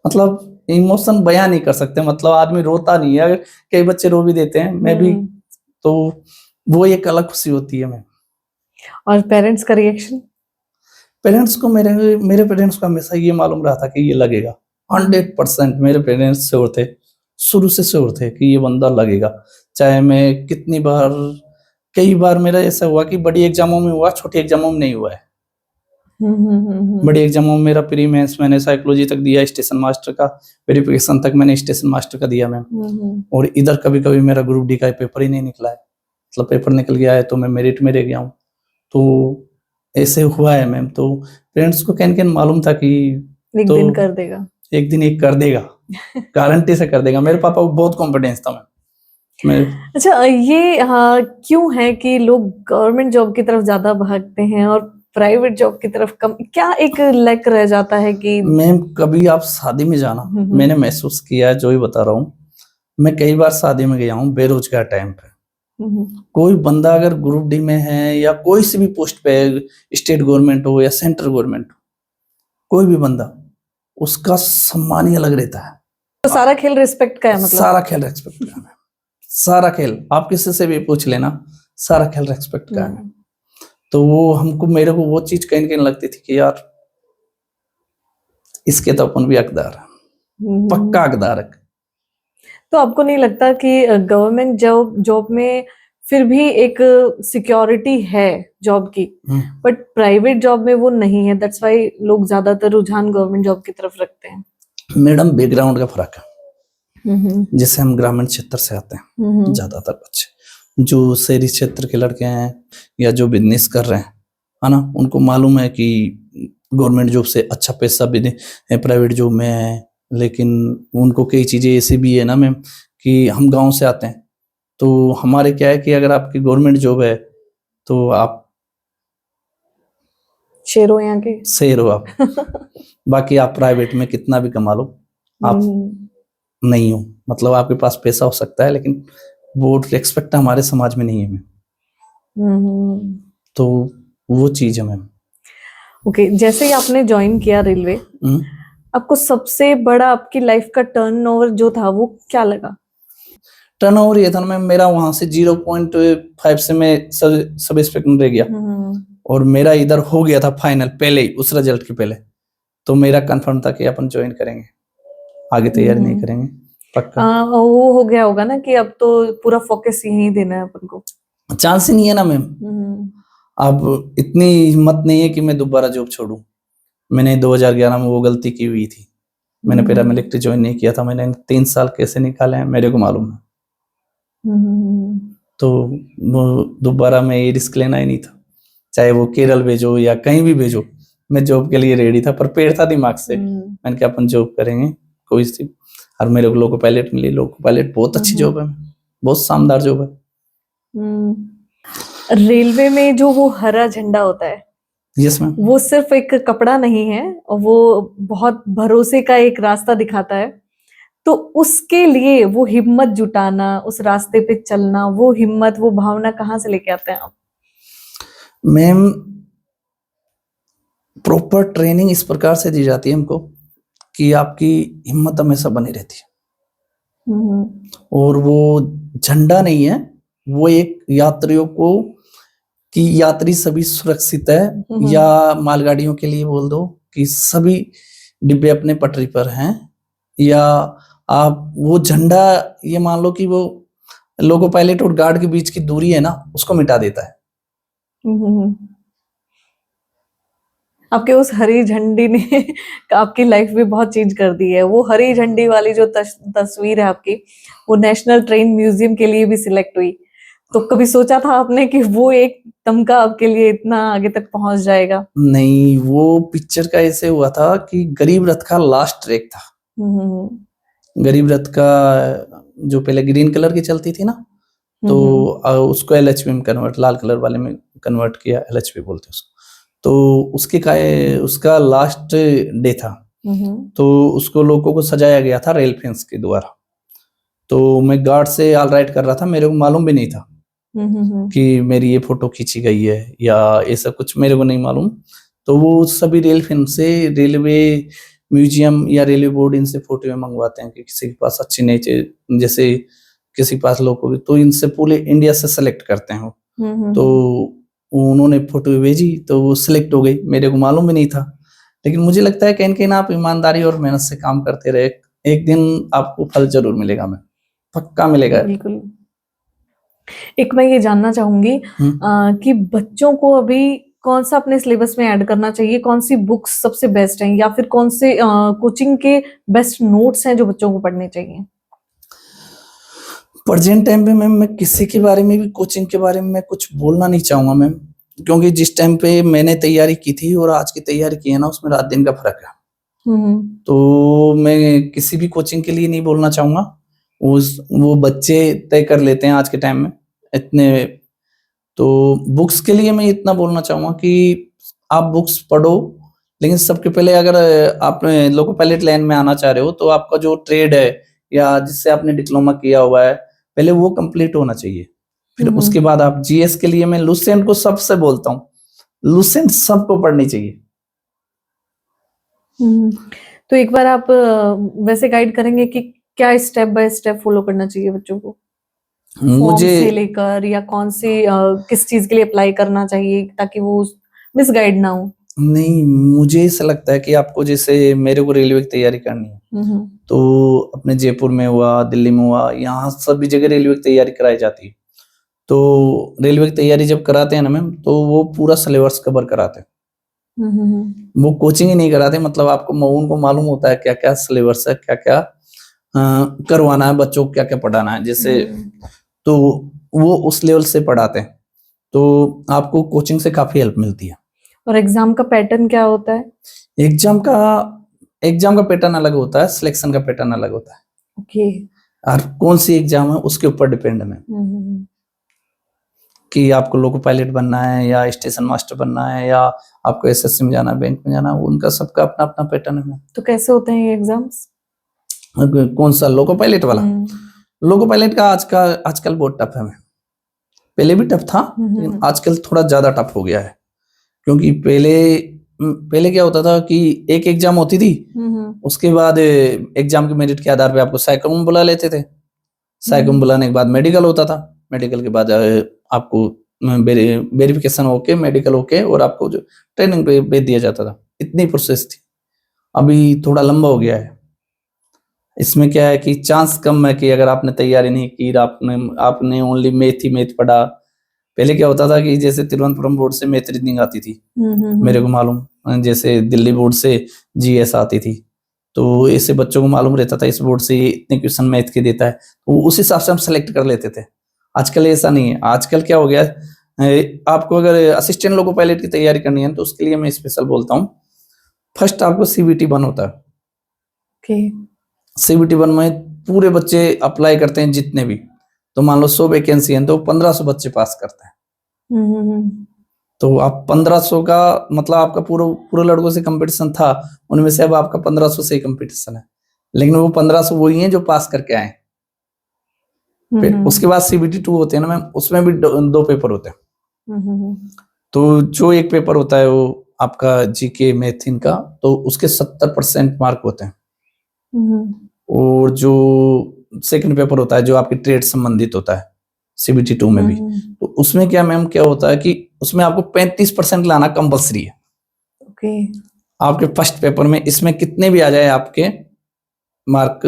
मतलब इमोशन बयान नहीं कर सकते, मतलब आदमी रोता नहीं है, कई बच्चे रो भी देते हैं, मैं भी। तो वो एक अलग खुशी होती है मैं। और पेरेंट्स का रिएक्शन? पेरेंट्स को मेरे पेरेंट्स को हमेशा ये मालूम रहा था कि ये लगेगा 100%। मेरे पेरेंट्स श्योर थे, शुरू से श्योर थे कि ये बंदा लगेगा। चाहे मैं कई बार मेरा ऐसा हुआ कि बड़ी एग्जामों में हुआ, छोटी एग्जामों में नहीं हुआ है। बड़ी एग्जामों में मेरा प्री मेंस मैंने साइकोलॉजी तक दिया, स्टेशन मास्टर का वेरिफिकेशन तक मैंने स्टेशन मास्टर का दिया मैम। और इधर कभी कभी मेरा ग्रुप डी का पेपर ही नहीं निकला है, मतलब पेपर निकल गया है तो मैं मेरिट में रह गया हूँ। तो ऐसे हुआ है मैम। तो पेरेंट्स को कहीं मालूम था कि एक दिन कर देगा, एक दिन एक कर देगा, गारंटी से कर देगा। मेरे पापा को बहुत कॉन्फिडेंस था मैम मैं अच्छा, ये हाँ, क्यों है कि लोग गवर्नमेंट जॉब की तरफ ज्यादा भागते हैं और प्राइवेट जॉब की तरफ कम? क्या एक लैक रह जाता है कि मैम कभी आप शादी में जाना, मैंने महसूस किया है, जो ही बता रहा हूँ। मैं कई बार शादी में गया हूँ बेरोजगार टाइम पे। कोई बंदा अगर ग्रुप डी में है या कोई सी भी पोस्ट पे है, स्टेट गवर्नमेंट हो या सेंट्रल गवर्नमेंट हो, कोई भी बंदा, उसका सम्मान ही अलग रहता है। तो सारा खेल रिस्पेक्ट का है मतलब? सारा खेल रेस्पेक्ट का है। सारा खेल आप किसी से भी पूछ लेना, सारा खेल रेस्पेक्ट का है। तो वो हमको, मेरे को वो चीज कहीं कहीं लगती थी कि यार इसके तो अपन भी हकदार है, पक्का हकदार है। तो आपको नहीं लगता कि गवर्नमेंट जॉब में फिर भी एक सिक्योरिटी है जॉब की, बट प्राइवेट जॉब में वो नहीं है? दैट्स व्हाई लोग ज्यादातर रुझान गवर्नमेंट जॉब की तरफ रखते हैं। मैडम बैकग्राउंड का फर्क है। जैसे हम ग्रामीण क्षेत्र से आते हैं, ज्यादातर बच्चे जो शहरी क्षेत्र के लड़के हैं या जो बिजनेस कर रहे हैं, है ना, उनको मालूम है कि गवर्नमेंट जॉब से अच्छा पैसा भी प्राइवेट जॉब में है। लेकिन उनको कई चीजें ऐसी भी है ना मैम कि हम गांव से आते हैं, तो हमारे क्या है कि अगर आपकी गवर्नमेंट जॉब है तो आप शेर हो यहाँ के, शेर हो आप। बाकी आप प्राइवेट में कितना भी कमा लो, आप नहीं हो। मतलब आपके पास पैसा हो सकता है लेकिन वो रेस्पेक्ट हमारे समाज में नहीं है मैम। तो वो चीज है मैम। ओके, जैसे ही आपने ज्वाइन किया रेलवे, आपको सबसे बड़ा आपकी लाइफ का टर्नओवर जो था वो क्या लगा? टर्नओवर ये था ना मैम, मेरा वहां से 0.5 से मैं सब इंस्पेक्टर में रह गया और मेरा इधर हो गया था फाइनल पहले ही, उस रिजल्ट के पहले। तो मेरा कंफर्म था कि अपन ज्वाइन करेंगे, आगे तैयारी नहीं करेंगे, पक्का। वो हो गया होगा ना कि अब तो पूरा फोकस यहीं देना है अपन को। चांस ही नहीं है ना मैम। अब इतनी हिम्मत नहीं है कि मैं दोबारा जॉब छोड़ूं। मैंने 2011 में वो गलती की हुई थी, मैंने पैरामिलिट्री ज्वाइन नहीं किया था। मैंने 3 साल कैसे निकाले हैं मेरे को मालूम है। तो दोबारा मैं ये रिस्क लेना ही नहीं था, चाहे वो केरल भेजो या कहीं भी भेजो। मैं जॉब के लिए रेडी था, प्रिपेयर था दिमाग से। मैंने कहा अपन जॉब करेंगे कोई सी। और मेरे को लोको पायलट मिली। लोको पायलट बहुत अच्छी जॉब है, बहुत शानदार जॉब है। रेलवे में जो वो हरा झंडा होता है, यस मैम, वो सिर्फ एक कपड़ा नहीं है, वो बहुत भरोसे का एक रास्ता दिखाता है। तो उसके लिए वो हिम्मत जुटाना, उस रास्ते पे चलना, वो हिम्मत, वो भावना कहाँ से लेके आते हैं आप? मैम प्रॉपर ट्रेनिंग इस प्रकार से दी जाती है हमको कि आपकी हिम्मत हमेशा बनी रहती है। और वो झंडा नहीं है, वो एक यात्रियों को कि यात्री सभी सुरक्षित है, या मालगाड़ियों के लिए बोल दो कि सभी डिब्बे अपने पटरी पर हैं, या आप वो झंडा ये मान लो कि वो लोको पायलट और गार्ड के बीच की दूरी है ना, उसको मिटा देता है। आपके उस हरी झंडी ने आपकी लाइफ भी बहुत चेंज कर दी है। वो हरी झंडी वाली जो तस्वीर है आपकी, वो नेशनल ट्रेन म्यूजियम के लिए भी सिलेक्ट हुई। तो कभी सोचा था आपने कि वो एक तमगा आपके लिए इतना आगे तक पहुंच जाएगा? नहीं, वो पिक्चर का ऐसे हुआ था कि गरीब रथ का लास्ट ट्रैक था। गरीब रथ का जो पहले ग्रीन कलर की चलती थी ना, तो उसको LHP में कन्वर्ट, लाल कलर वाले में कन्वर्ट किया, LHP बोलते हैं उसको। तो उसका लास्ट डे था, तो उसको लोगों को सजाया गया था रेल फैंस के द्वारा। तो मैं गार्ड से ऑल राइट कर रहा था, मेरे को मालूम भी नहीं था कि मेरी ये फोटो खींची गई है या ऐसा कुछ, मेरे को नहीं मालूम। तो वो सभी रेल फिल्म से, रेलवे म्यूजियम या रेलवे बोर्ड इनसे फोटो मंगवाते हैं कि किसी के पास अच्छी नहीं, जैसे किसी के पास लोगों की, तो इनसे पूरे इंडिया से सेलेक्ट करते हैं वो। तो उन्होंने फोटो भेजी तो वो सिलेक्ट हो गई, मेरे को मालूम भी नहीं था। लेकिन मुझे लगता है कहीं कहीं आप ईमानदारी और मेहनत से काम करते रहे, एक दिन आपको फल जरूर मिलेगा, मैं पक्का मिलेगा। बिल्कुल। एक मैं ये जानना चाहूंगी कि बच्चों को अभी कौन सा अपने सिलेबस में ऐड करना चाहिए, कौन सी बुक्स सबसे बेस्ट हैं, या फिर कौन से कोचिंग के बेस्ट नोट्स हैं जो बच्चों को पढ़ने चाहिए? प्रेजेंट टाइम पे मैम मैं किसी के बारे में भी, कोचिंग के बारे में मैं कुछ बोलना नहीं चाहूंगा मैम, क्योंकि जिस टाइम पे मैंने तैयारी की थी और आज की तैयारी की है ना, उसमें रात दिन का फर्क है। तो मैं किसी भी कोचिंग के लिए नहीं बोलना चाहूंगा, वो बच्चे तय कर लेते हैं आज के टाइम में इतने। तो बुक्स के लिए मैं इतना बोलना चाहूंगा कि आप बुक्स पढ़ो, लेकिन सबके पहले अगर आप लोको पायलट लाइन में आना चाह रहे हो तो आपका जो ट्रेड है या जिससे आपने डिप्लोमा किया हुआ है पहले वो कंप्लीट होना चाहिए। फिर उसके बाद आप जीएस के लिए मैं लुसेंट को सबसे बोलता हूँ, लुसेंट सबको पढ़नी चाहिए। तो एक बार आप वैसे गाइड करेंगे कि क्या स्टेप बाय स्टेप फॉलो करना चाहिए बच्चों को, फॉर्म से लेकर, या कौन सी किस चीज के लिए अप्लाई करना चाहिए ताकि वो मिसगाइड ना हो? नहीं, मुझे ऐसा लगता है कि आपको, जैसे मेरे को रेलवे की तैयारी करनी है तो अपने जयपुर में हुआ, दिल्ली में हुआ, यहाँ सभी जगह रेलवे की तैयारी कराई जाती है। तो रेलवे की तैयारी जब कराते हैं ना मैम, तो वो पूरा सिलेबस कवर कराते हैं, वो कोचिंग ही नहीं कराते। मतलब आपको उनको मालूम होता है क्या क्या सिलेबस है, क्या क्या करवाना है बच्चों को, क्या क्या पढ़ाना है, जैसे तो वो उस लेवल से पढ़ाते हैं, तो आपको कोचिंग से काफी हेल्प मिलती है। और एग्जाम का पैटर्न क्या होता है? एग्जाम का पैटर्न अलग होता है, सिलेक्शन का पैटर्न अलग होता है। ओके। और कौन सी एग्जाम है उसके ऊपर डिपेंड है कि आपको लोको पायलट बनना है या स्टेशन मास्टर बनना है या आपको एसएससी में जाना है, बैंक में जाना है, उनका सबका अपना अपना पैटर्न है। तो कैसे होते हैं ये एग्जाम्स? कौन सा लोको पायलट वाला? लोको पायलट का आजकल बहुत टफ है। पहले भी टफ था लेकिन आजकल थोड़ा ज्यादा टफ हो गया है, क्योंकि पहले क्या होता था कि एक एग्जाम होती थी, उसके बाद एग्जाम के मेरिट के आधार पे आपको साइको में बुला लेते थे, साइको में बुलाने के बाद मेडिकल होता था, मेडिकल के बाद आपको वेरिफिकेशन होके, मेडिकल होके, और आपको जो ट्रेनिंग पे भेज दिया जाता था। इतनी प्रोसेस थी। अभी थोड़ा लंबा हो गया है। इसमें क्या है कि चांस कम है कि अगर आपने तैयारी नहीं की, आपने ओनली मैथ ही मैथ पढ़ा। पहले क्या होता था कि जैसे तिरुवनंतपुरम बोर्ड से मैथ रीजनिंग आती थी, मेरे को मालूम, जैसे दिल्ली बोर्ड से जीएस आती थी, तो ऐसे बच्चों को मालूम रहता था इस बोर्ड से इतने क्वेश्चन मैथ के देता है, तो उस हिसाब से हम सेलेक्ट कर लेते थे। आजकल ऐसा नहीं है। आजकल क्या हो गया है, आपको अगर असिस्टेंट लोको पायलट की तैयारी करनी है तो उसके लिए मैं स्पेशल बोलता हूँ, फर्स्ट आपको सीबीटी 1 होता है। सीबीटी 1 में पूरे बच्चे अप्लाई करते हैं जितने भी, तो मान लो 100 वैकेंसी है तो 1500 बच्चे पास करते हैं। तो आप 1500 का मतलब आपका पूरा लड़कों से कंपटीशन था, उनमें से अब आपका 1500 से ही कंपटीशन है, लेकिन वो 1500 वही हैं जो पास करके आए। फिर उसके बाद सीबीटी 2 होते हैं ना मैम, उसमें भी 2 पेपर होते हैं। तो जो एक पेपर होता है वो आपका जीके मैथ इनका, तो उसके 70% मार्क होते हैं, और जो सेकंड पेपर होता है जो आपके ट्रेड संबंधित होता है सीबीटी 2 में भी, तो उसमें क्या मैम क्या होता है कि उसमें आपको 35% लाना कंपलसरी है। आपके फर्स्ट पेपर में, इसमें कितने भी आ जाए आपके मार्क,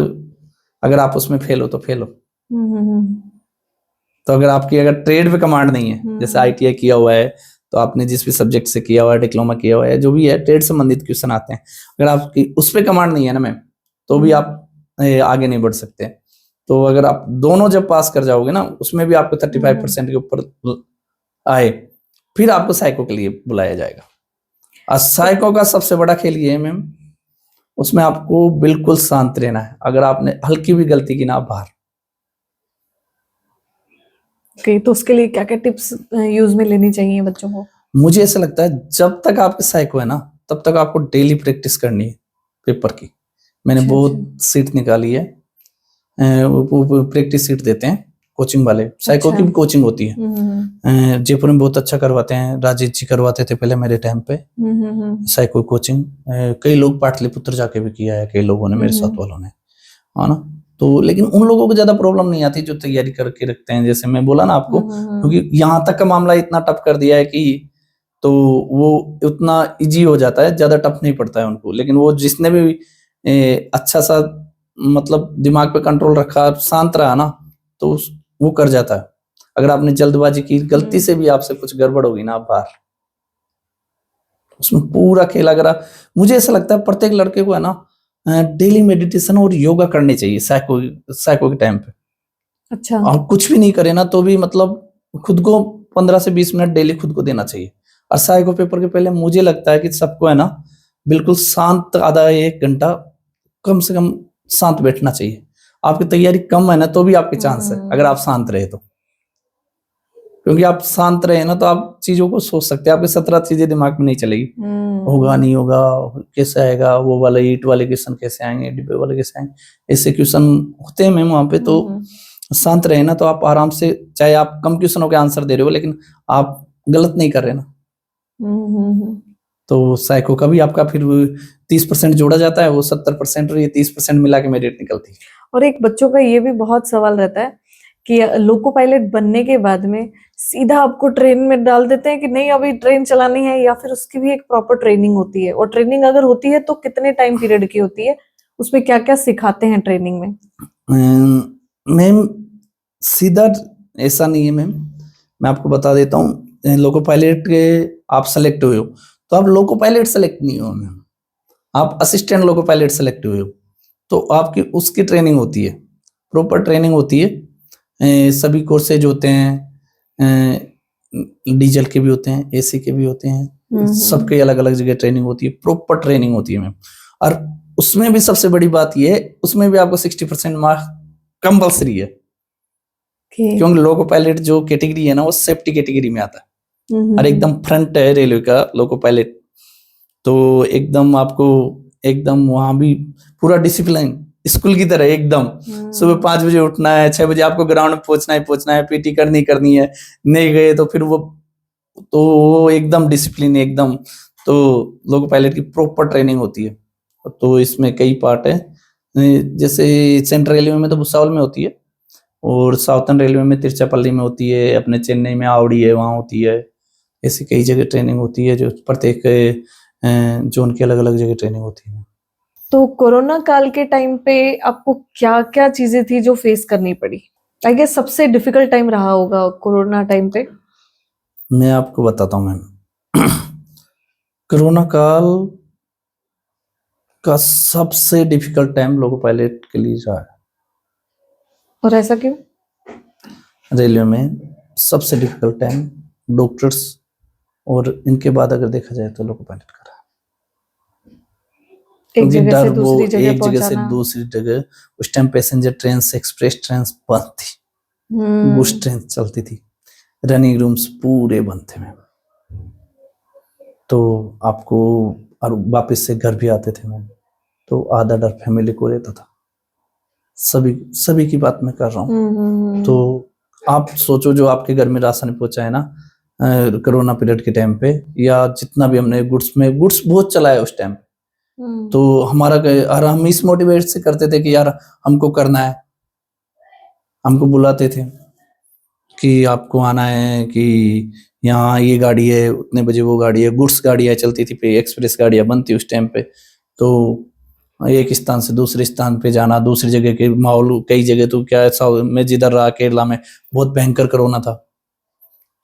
अगर आप उसमें फेल हो तो फेल हो। तो अगर ट्रेड पे कमांड नहीं है, जैसे आईटीआई किया हुआ है तो आपने जिस भी सब्जेक्ट से किया हुआ है, डिप्लोमा किया हुआ है, जो भी है ट्रेड संबंधित क्वेश्चन आते हैं, अगर आपकी उस पे कमांड नहीं है ना मैम, तो भी आप आगे नहीं बढ़ सकते। तो अगर आप दोनों जब पास कर जाओगे ना, उसमें भी आपको 35% के ऊपर आए, फिर आपको साइको के लिए बुलाया जाएगा। और साइको का सबसे बड़ा खेल ये है मैम, उसमें आपको बिल्कुल शांत रहना है। अगर आपने हल्की भी गलती की ना, बाहर। तो उसके लिए क्या क्या टिप्स यूज में लेनी चाहिए बच्चों को? मुझे ऐसा लगता है जब तक आपके साइको है ना, तब तक आपको डेली प्रैक्टिस करनी है पेपर की। मैंने बहुत सीट निकाली है, वो प्रैक्टिस सीट देते हैं कोचिंग वाले, साइको की भी कोचिंग होती है। जयपुर में बहुत अच्छा करवाते हैं, राजेश जी करवाते थे पहले मेरे टाइम पे साइको कोचिंग। कई लोग पाटलिपुत्र जाके भी किया है, कई लोगों ने, मेरे साथ वालों ने, है ना। तो लेकिन उन लोगों को ज्यादा प्रॉब्लम नहीं आती जो तैयारी करके रखते हैं, जैसे मैं बोला ना आपको, क्योंकि यहाँ तक का मामला इतना टफ कर दिया है कि तो वो उतना इजी हो जाता है, ज्यादा टफ नहीं पड़ता है उनको। लेकिन वो जिसने भी अच्छा सा मतलब दिमाग पे कंट्रोल रखा, शांत रहा ना, तो वो कर जाता है। अगर आपने जल्दबाजी की, गलती से भी आपसे कुछ गड़बड़ होगी ना, आप बाहर। उसमें पूरा खेल, अगर मुझे ऐसा लगता है प्रत्येक लड़के को है ना डेली मेडिटेशन और योगा करनी चाहिए साइको के टाइम पे। अच्छा। और कुछ भी नहीं करे ना तो भी मतलब खुद को 15 से 20 मिनट डेली खुद को देना चाहिए। और साइको पेपर के पहले मुझे लगता है कि सबको है ना बिल्कुल शांत, आधा 1 घंटा कम से कम शांत बैठना चाहिए। आपकी तैयारी कम है ना तो भी आपके चांस है, अगर आप शांत रहे तो। क्योंकि आप शांत रहे ना तो आप चीजों को सोच सकते हैं, आपके 17 चीजें दिमाग में नहीं चलेगी। होगा नहीं होगा, कैसे आएगा, वो वाले ईंट वाले क्वेश्चन कैसे आएंगे, डिब्बे वाले कैसे आएंगे, ऐसे क्वेश्चन होते हैं मैम वहां पे। तो शांत रहे ना तो आप आराम से, चाहे आप कम क्वेश्चनों के आंसर दे रहे हो लेकिन आप गलत नहीं कर रहे ना। तो साइको का भी आपका फिर 30% जोड़ा जाता है, वो 70% और ये 30% मिला के मेरिट निकलती है। और एक बच्चों का ये भी बहुत सवाल रहता है कि लोको पायलट बनने के बाद में सीधा आपको ट्रेन में डाल देते हैं कि नहीं अभी ट्रेन चलानी है, या फिर उसकी भी एक प्रॉपर ट्रेनिंग होती है? और ट्रेनिंग अगर होती है तो कितने टाइम पीरियड की होती है, उसमें क्या क्या सिखाते हैं ट्रेनिंग में? मैम सीधा ऐसा नहीं है मैम, मैं आपको बता देता हूँ। लोको पायलट के आप सेलेक्ट हुए हो तो आप लोको पायलट सेलेक्ट नहीं हो मैम, आप असिस्टेंट लोको पायलट सेलेक्ट हुए हो। तो आपकी उसकी ट्रेनिंग होती है, प्रॉपर ट्रेनिंग होती है। सभी कोर्सेज होते हैं, डीजल के भी होते हैं, एसी के भी होते हैं, सबके अलग अलग जगह ट्रेनिंग होती है, प्रॉपर ट्रेनिंग होती है मैम। और उसमें भी सबसे बड़ी बात यह है, उसमें भी आपको 60% मार्क्स कंपल्सरी है। क्योंकि लोको पायलट जो कैटेगरी है ना वो सेफ्टी कैटेगरी में आता है, और एकदम फ्रंट है रेलवे का लोको पायलट। तो एकदम आपको एकदम वहां भी पूरा डिसिप्लिन स्कूल की तरह एकदम, सुबह 5 बजे उठना है, 6 बजे आपको ग्राउंड में पहुंचना है, पीटी करनी है, नहीं गए तो फिर वो एकदम डिसिप्लिन एकदम। तो लोको पायलट की प्रॉपर ट्रेनिंग होती है। तो इसमें कई पार्ट है, जैसे सेंट्रल रेलवे में तो भुसावल में होती है, और साउथर्न रेलवे में तिरुचिरापल्ली में होती है, अपने चेन्नई में आवड़ी है वहाँ होती है। ऐसी कई जगह ट्रेनिंग होती है, जो प्रत्येक जोन की अलग अलग जगह ट्रेनिंग होती है। तो कोरोना काल के टाइम पे आपको क्या क्या चीजें थी जो फेस करनी पड़ी? आई गेस सबसे डिफिकल्ट टाइम रहा होगा कोरोना टाइम पे। मैं आपको बताता हूँ मैम, कोरोना काल का सबसे डिफिकल्ट टाइम लोको पायलट के लिए रहा है। और ऐसा क्यों? रेलवे में सबसे डिफिकल्ट टाइम डॉक्टर्स, और इनके बाद अगर देखा जाए तो लोको पायलट का रहा। एक जगह डर से वो दूसरी जगह एक जगह से पहुंचाना। दूसरी जगह, उस टाइम पैसेंजर ट्रेन से एक्सप्रेस ट्रेन बंद थी, गुड्स ट्रेन चलती थी, रनिंग रूम्स पूरे बंद थे मैम। तो आपको और वापस से घर भी आते थे मैम, तो आधा डर फैमिली को रहता था। सभी की बात मैं कर रहा हूँ। तो आप सोचो जो आपके घर में राशन पहुंचा है ना कोरोना पीरियड के टाइम पे, या जितना भी हमने गुड्स बहुत चला है उस टाइम। तो हमारा और हम इस मोटिवेट से करते थे कि यार हमको करना है, हमको बुलाते थे कि आपको आना है, कि यहाँ ये गाड़ी है, उतने बजे वो गाड़ी है, गुड्स गाड़ियाँ चलती थी पे, एक्सप्रेस गाड़ियाँ बनती उस टाइम पे। तो एक स्थान से दूसरे स्थान पे जाना, दूसरी जगह के माहौल, कई जगह तो क्या ऐसा, मैं जिधर रहा केरला में बहुत भयंकर कोरोना था,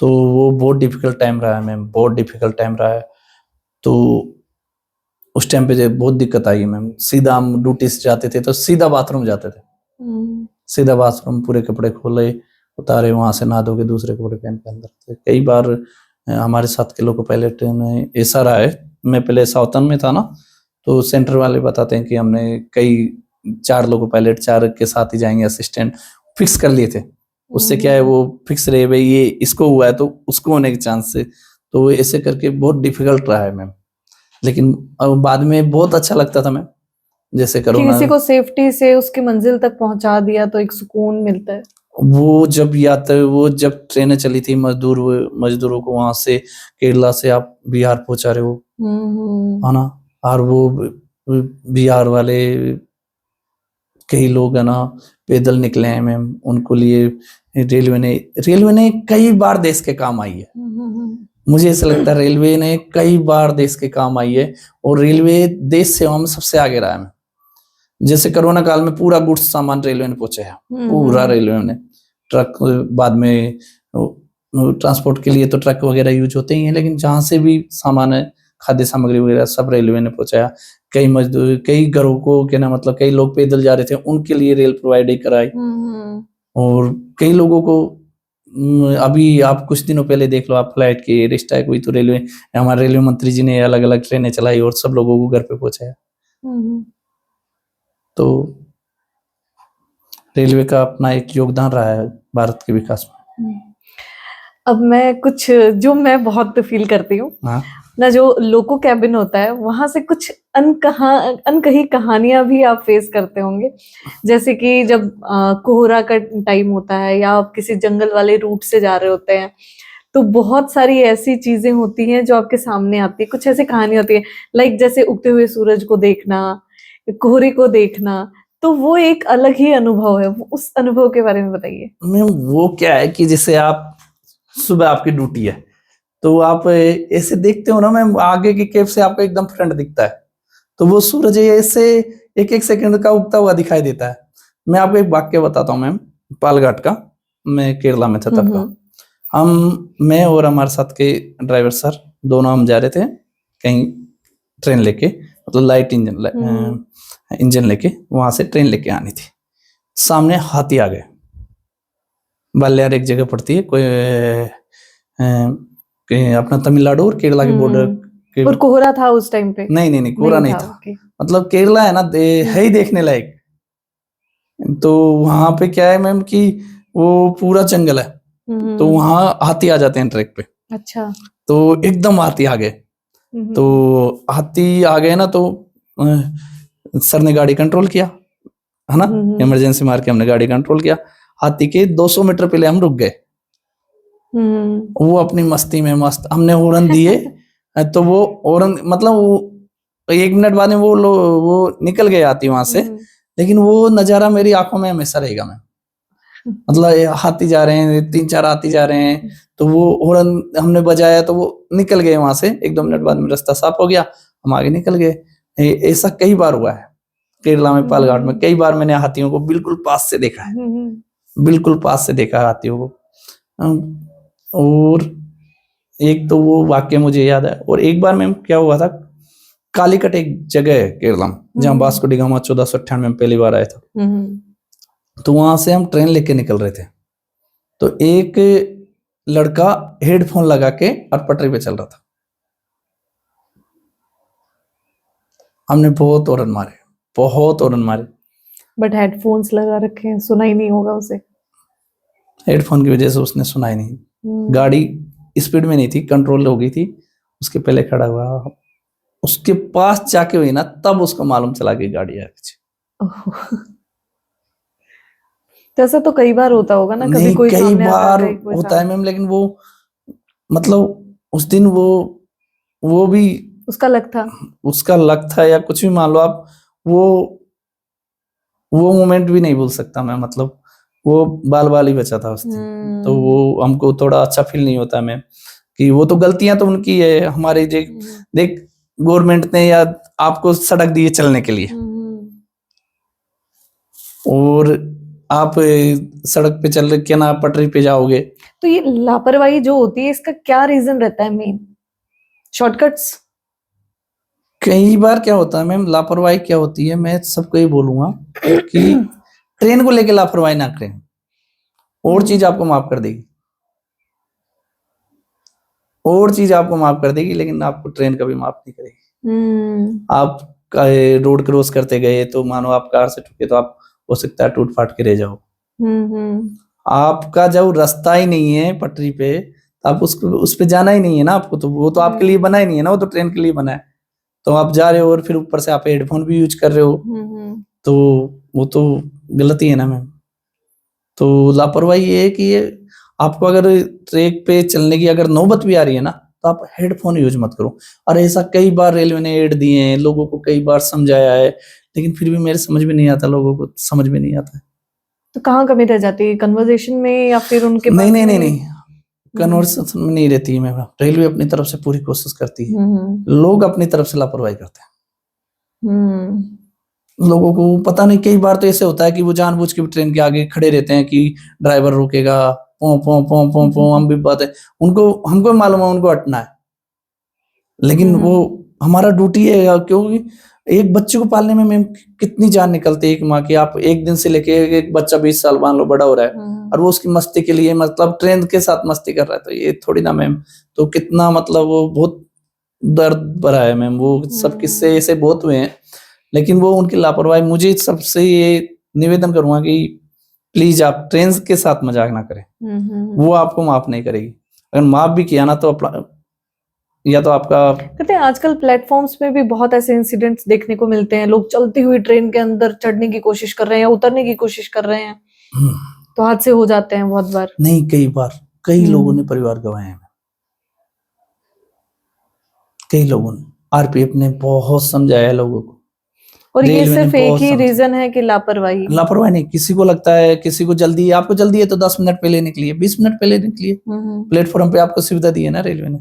तो वो बहुत डिफिकल्ट टाइम रहा है मैम, बहुत डिफिकल्ट टाइम रहा है। तो उस टाइम पे बहुत दिक्कत आई मैम। सीधा हम ड्यूटी से जाते थे तो सीधा बाथरूम जाते थे, सीधा बाथरूम, पूरे कपड़े खोले उतारे, वहां से नहा धो के दूसरे कपड़े पहन के अंदर थे। कई बार हमारे साथ के लोको पायलट ने ऐसा रहा है, मैं पहले साउथर्न में था ना, तो सेंटर वाले बताते हैं कि हमने कई 4 लोको पायलट 4 के साथ ही जाएंगे, असिस्टेंट फिक्स कर लिए थे। उससे क्या है, वो फिक्स रहे भाई ये इसको हुआ है तो उसको होने के चांस से। तो ऐसे करके बहुत डिफिकल्ट रहा है मैम, लेकिन अब बाद में बहुत अच्छा लगता था मैम। जैसे कोरोना किसी को सेफ्टी से उसकी मंजिल तक पहुंचा दिया तो एक सुकून मिलता है। वो जब ट्रेनें चली थी, मजदूरों को वहां से केरला से आप बिहार पहुंचा रहे हो, है ना, और वो बिहार वाले कई लोग है ना पैदल निकले हैं मैम, उनको लिए रेलवे ने कई बार देश के काम आई है। मुझे ऐसा लगता है रेलवे ने कई बार देश के काम आई है, और रेलवे देश सेवा में सबसे आगे रहा है। जैसे कोरोना काल में पूरा गुड्स सामान रेलवे ने पहुंचाया, पूरा रेलवे ने। ट्रक बाद में ट्रांसपोर्ट के लिए तो ट्रक वगैरह यूज होते ही हैं, लेकिन जहां से भी सामान है, खाद्य सामग्री वगैरह सब रेलवे ने पहुंचाया। कई मजदूर, कई घरों को क्या ना, मतलब कई लोग पैदल जा रहे थे, उनके लिए रेल प्रोवाइड कराई। और कई लोगों को अभी आप कुछ दिनों पहले देख लो, आप फ्लाइट की रिस्ट्राइक हुई तो हमारे रेलवे मंत्री जी ने अलग अलग ट्रेनें चलाई और सब लोगों को घर पे पहुंचाया। तो रेलवे का अपना एक योगदान रहा है भारत के विकास में। अब मैं कुछ जो मैं बहुत फील करती हूँ हाँ ना, जो लोको कैबिन होता है वहां से कुछ अनकही कहानियां भी आप फेस करते होंगे। जैसे कि जब कोहरा का टाइम होता है या आप किसी जंगल वाले रूट से जा रहे होते हैं, तो बहुत सारी ऐसी चीजें होती हैं जो आपके सामने आती है। कुछ ऐसी कहानी होती है, लाइक जैसे उगते हुए सूरज को देखना, कोहरे को देखना, तो वो एक अलग ही अनुभव है। उस अनुभव के बारे में बताइए। मैम वो क्या है कि जैसे आप सुबह आपकी ड्यूटी है तो आप ऐसे देखते हो ना मैम, आगे की कैब से आपको एकदम फ्रंट दिखता है, तो वो सूरज ऐसे एक एक सेकंड का उगता हुआ दिखाई देता है। मैं आपको एक वाक्य बताता हूँ मैम, पालघाट का। मैं केरला में था तब का। मैं और हमारे साथ के ड्राइवर सर दोनों हम जा रहे थे कहीं ट्रेन लेके, मतलब लाइट इंजन लेके वहां से ट्रेन लेके आनी थी। सामने हाथी आ गए। बाल्यार एक जगह पड़ती है, कोई अपना तमिलनाडु और केरला के बॉर्डर के। और कोहरा था उस टाइम पे? नहीं कोहरा नहीं था। ओके। मतलब केरला है ना, है ही देखने लायक। तो वहां पे क्या है मैम कि वो पूरा जंगल है, तो वहां हाथी आ जाते हैं ट्रैक पे। अच्छा। तो एकदम हाथी आ गए। तो हाथी आ गए ना, तो सर ने गाड़ी कंट्रोल किया, है ना, इमरजेंसी मार के हमने गाड़ी कंट्रोल किया। हाथी के 200 मीटर पहले हम रुक गए। वो अपनी मस्ती में मस्त, हमने हॉर्न दिए तो वो हॉर्न मतलब वो 1 मिनट बाद में वो निकल गए हाथी वहां से। लेकिन वो नजारा मेरी आंखों में हमेशा रहेगा मैम। मतलब हाथी जा रहे हैं, 3-4 हाथी जा रहे हैं, तो वो हॉर्न हमने बजाया तो वो निकल गए वहां से। 1-2 मिनट बाद में रास्ता साफ हो गया, हम आगे निकल गए। ऐसा कई बार हुआ है केरला में, पालघाट में। कई बार मैंने हाथियों को बिल्कुल पास से देखा है, बिल्कुल पास से देखा है हाथियों को। और एक तो वो वाक्य मुझे याद है। और एक बार मैम क्या हुआ था, कालीकट एक जगह है केरला में जहाँ वास्को डी गामा 1498 में पहली बार आया था। तो वहां से हम ट्रेन लेके निकल रहे थे, तो एक लड़का हेडफोन लगा के और पटरी पे चल रहा था। हमने बहुत हॉर्न मारे, बहुत हॉर्न मारे। बट हेडफोन्स लगा रखे हैं, सुना ही नहीं होगा उसे। हेडफोन की वजह से उसने सुना ही नहीं। गाड़ी स्पीड में नहीं थी, कंट्रोल हो गई थी। उसके पहले खड़ा हुआ, उसके पास जाके हुई ना, तब उसको मालूम चला कि गाड़ी है पीछे। तो ऐसा तो कई बार होता होगा ना, कभी कोई कई सामने बार आता है, कोई होता है मैम। लेकिन वो मतलब उस दिन वो भी उसका लक था, उसका लक था या कुछ भी मान लो आप। वो मोमेंट भी नहीं भूल सकता मैं। मतलब वो बाल ही बचा था उस दिन। तो वो हमको थोड़ा अच्छा फील नहीं होता मैम कि वो तो गलतियां तो उनकी है। हमारे देख गवर्नमेंट ने या आपको सड़क दी है चलने के लिए, और आप सड़क पे चल के ना पटरी पे जाओगे। तो ये लापरवाही जो होती है, इसका क्या रीजन रहता है मेन? शॉर्टकट्स? कई बार क्या होता है मैम, लापरवाही क्या होती है, मैं सबको ये बोलूंगा कि ट्रेन को लेके लापरवाही ना करें, और चीज आपको माफ कर देगी, और चीज आपको माफ कर देगी, लेकिन आपको ट्रेन कभी माफ नहीं करेगी। आप रोड क्रॉस करते गए तो मानो आप कार से ठुके, तो आप हो सकता है टूट फाट के रह जाओ। आपका जब रास्ता ही नहीं है पटरी पे, तो आप उस पे जाना ही नहीं है ना आपको। तो वो तो आपके लिए बना ही नहीं है ना, वो तो ट्रेन के लिए बना है। तो आप जा रहे हो और फिर ऊपर से आप हेडफोन भी यूज कर रहे हो, तो वो तो गलती है ना मैम। तो लापरवाही ये है कि ये आपको अगर ट्रैक पे चलने की अगर नौबत भी आ रही है ना, तो आप हेडफोन यूज मत करो। और ऐसा कई बार रेलवे ने ऐड दिए हैं, लोगों को कई बार समझाया है, लेकिन फिर भी मेरे समझ में नहीं आता, लोगों को समझ में नहीं आता है। तो कहाँ कमी रह जाती है, कन्वर्सेशन में या फिर उनके नहीं कन्वर्सेशन में नहीं रहती है मैम। रेलवे अपनी तरफ से पूरी कोशिश करती है, लोग अपनी तरफ से लापरवाही करते हैं। लोगों को पता नहीं, कई बार तो ऐसे होता है कि वो जानबूझ के ट्रेन के आगे खड़े रहते हैं कि ड्राइवर रोकेगा, पों पों पों पों पों। हम भी बात है, हमको मालूम है उनको हटना है, लेकिन वो हमारा ड्यूटी है। क्योंकि एक बच्चे को पालने में मैम कितनी जान निकलती है एक माँ की। आप एक दिन से लेके एक बच्चा 20 साल मान लो बड़ा हो रहा है, और वो उसकी मस्ती के लिए मतलब ट्रेन के साथ मस्ती कर रहा है, तो ये थोड़ी ना मैम। तो कितना मतलब वो बहुत दर्द भरा है मैम। वो सब किस्से ऐसे बहुत हुए हैं, लेकिन वो उनकी लापरवाही। मुझे सबसे ये निवेदन करूंगा कि प्लीज आप ट्रेन के साथ मजाक ना करें, वो आपको माफ नहीं करेगी। अगर माफ भी किया ना तो या तो आपका कहते हैं आजकल प्लेटफॉर्म्स में भी बहुत ऐसे इंसिडेंट्स देखने को मिलते हैं, लोग चलती हुई ट्रेन के अंदर चढ़ने की कोशिश कर रहे हैं या उतरने की कोशिश कर रहे हैं, तो हादसे हो जाते हैं बहुत बार। नहीं, कई बार कई लोगों ने परिवार गंवाए हैं, कई लोगों ने। आरपीएफ ने बहुत समझाया लोगों को, और ये रेलवे ने सिर्फ एक बहुत ही समझाया। रीजन है कि लापरवाही। लापरवाही नहीं, किसी को लगता है, किसी को जल्दी है, आपको जल्दी है तो 10 मिनट पहले निकलिए, 20 मिनट पहले निकलिए। प्लेटफॉर्म पे आपको सुविधा दी है ना रेलवे ने,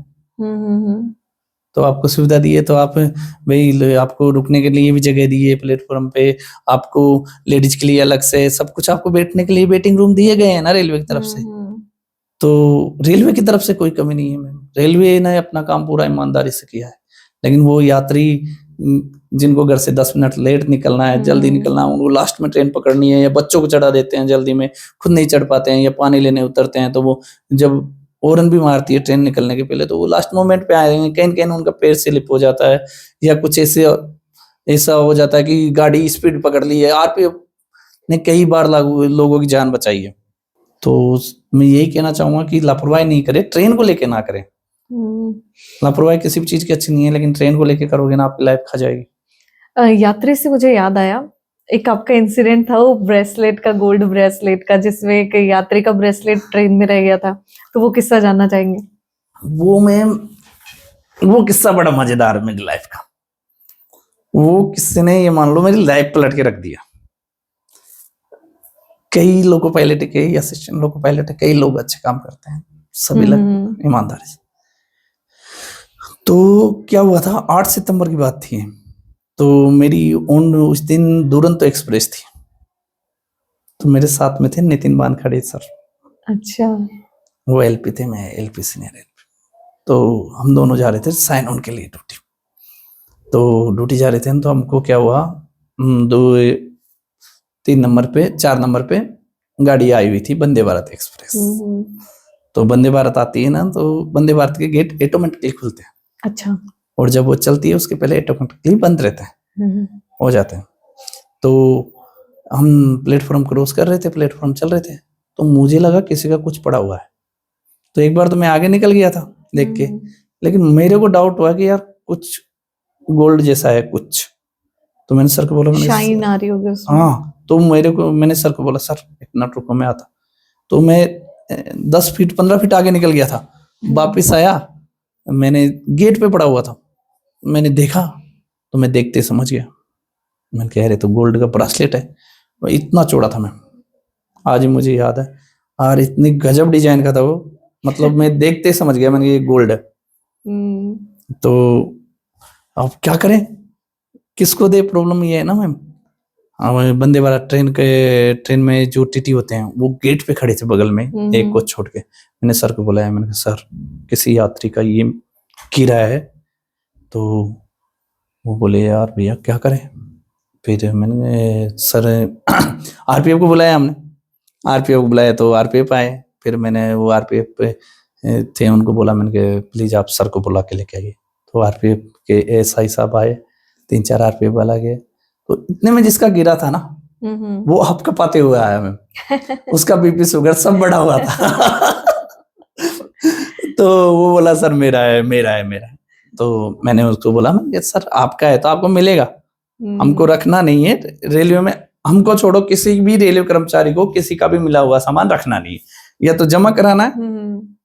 तो आपको सुविधा दी है तो आप भाई, आपको रुकने के लिए भी जगह दी है प्लेटफॉर्म पे, आपको लेडीज के लिए अलग से सब कुछ, आपको बैठने के लिए वेटिंग रूम दिए गए हैं ना रेलवे की तरफ से। तो रेलवे की तरफ से कोई कमी नहीं है मैम, रेलवे ने अपना काम पूरा ईमानदारी से किया है। लेकिन वो यात्री जिनको घर से 10 मिनट लेट निकलना है, जल्दी निकलना है, उनको लास्ट में ट्रेन पकड़नी है, या बच्चों को चढ़ा देते हैं जल्दी में, खुद नहीं चढ़ पाते हैं, या पानी लेने उतरते हैं, तो वो जब हॉर्न भी मारती है ट्रेन निकलने के पहले, तो वो लास्ट मोमेंट पे आएंगे, कहीं कहीं उनका पैर स्लिप हो जाता है, या कुछ ऐसा हो जाता है कि गाड़ी स्पीड पकड़ ली है। आरपीएफ ने कई बार लोगों की जान बचाई है। तो मैं यही कहना चाहूंगा कि लापरवाही नहीं करे, ट्रेन को लेके ना करें। लापरवाही किसी भी चीज की अच्छी नहीं है, लेकिन ट्रेन को लेके करोगे ना आपकी लाइफ खा जाएगी। यात्री से मुझे याद आया, एक आपका इंसिडेंट था वो ब्रेसलेट का, गोल्ड ब्रेसलेट का, जिसमें एक यात्री का ब्रेसलेट ट्रेन में रह गया था, तो वो किस्सा जानना चाहेंगे? वो किस्सा बड़ा मजेदार है मेरी लाइफ का। वो किस्से ने ये मान लो मेरी लाइफ पलट के रख दिया। कई लोको पायलट है, कई असिस्टेंट लोको पायलट है, कई लोग अच्छे काम करते हैं, सभी लोग ईमानदारी से। तो क्या हुआ था, 8 सितंबर की बात थी, तो मेरी उस दिन दुरंतो एक्सप्रेस थी, तो मेरे साथ में थे नितिन वानखेड़े सर। अच्छा। वो एलपी थे, मैं एलपी सीनियर एलपी। तो हम दोनों जा रहे थे साइन ऑन के लिए ड्यूटी। तो ड्यूटी जा रहे थे तो हमको क्या हुआ, 3 नंबर पे 4 नंबर पे गाड़ी आई हुई थी, वंदे भारत एक्सप्रेस। तो वंदे भारत आती है ना, तो वंदे भारत के गेट ऑटोमेटिकली खुलते हैं। अच्छा। और जब वो चलती है उसके पहले ऑटोमेटिकली बंद रहते हैं, हो जाते हैं। तो हम प्लेटफॉर्म क्रॉस कर रहे थे, प्लेटफॉर्म चल रहे थे, तो मुझे लगा किसी का कुछ पड़ा हुआ है। तो एक बार तो मैं आगे निकल गया था देख के, लेकिन मेरे को डाउट हुआ कि यार कुछ गोल्ड जैसा है कुछ। तो मैंने सर को बोला, शाइन आ रही होगी उसमें। हाँ, तो मैंने सर को बोला, सर एक मिनट रुको, मैं आता। तो मैं 10 फीट 15 फीट आगे निकल गया था, वापिस आया, मैंने गेट पे पड़ा हुआ था, मैंने देखा, तो मैं देखते समझ गया, मैंने कह रहे तो गोल्ड का ब्रासलेट है, इतना चौड़ा था। मैं आज ही मुझे याद है, और इतनी गजब डिजाइन का था वो, मतलब मैं देखते समझ गया मैंने ये गोल्ड है। तो अब क्या करें, किसको दे, प्रॉब्लम ये है ना मैम। वंदे भारत ट्रेन में जो टीटी होते हैं वो गेट पे खड़े थे बगल में, एक को छोड़ के। मैंने सर को बुलाया, मैंने कहा सर किसी यात्री का ये गिरा है। तो वो बोले यार भैया क्या करें। फिर मैंने सर आरपीएफ को बुलाया, हमने आरपीएफ को बुलाया, तो आरपीएफ आए। फिर मैंने वो आरपीएफ पे थे उनको बोला, मैंने कहा प्लीज आप सर को बुला के लेके आइए। तो आरपीएफ के एसआई साहब आए, 3-4 आरपीएफ वाला गए। तो इतने में जिसका गिरा था ना, वो आपका पाते हुए आया मैम, उसका बीपी शुगर सब बढ़ा हुआ था। तो वो बोला सर मेरा है, मेरा है, मेरा है। तो मैंने उसको बोला, मैं सर आपका है तो आपको मिलेगा, हमको रखना नहीं है रेलवे में। हमको छोड़ो, किसी भी रेलवे कर्मचारी को किसी का भी मिला हुआ सामान रखना नहीं है, या तो जमा कराना है,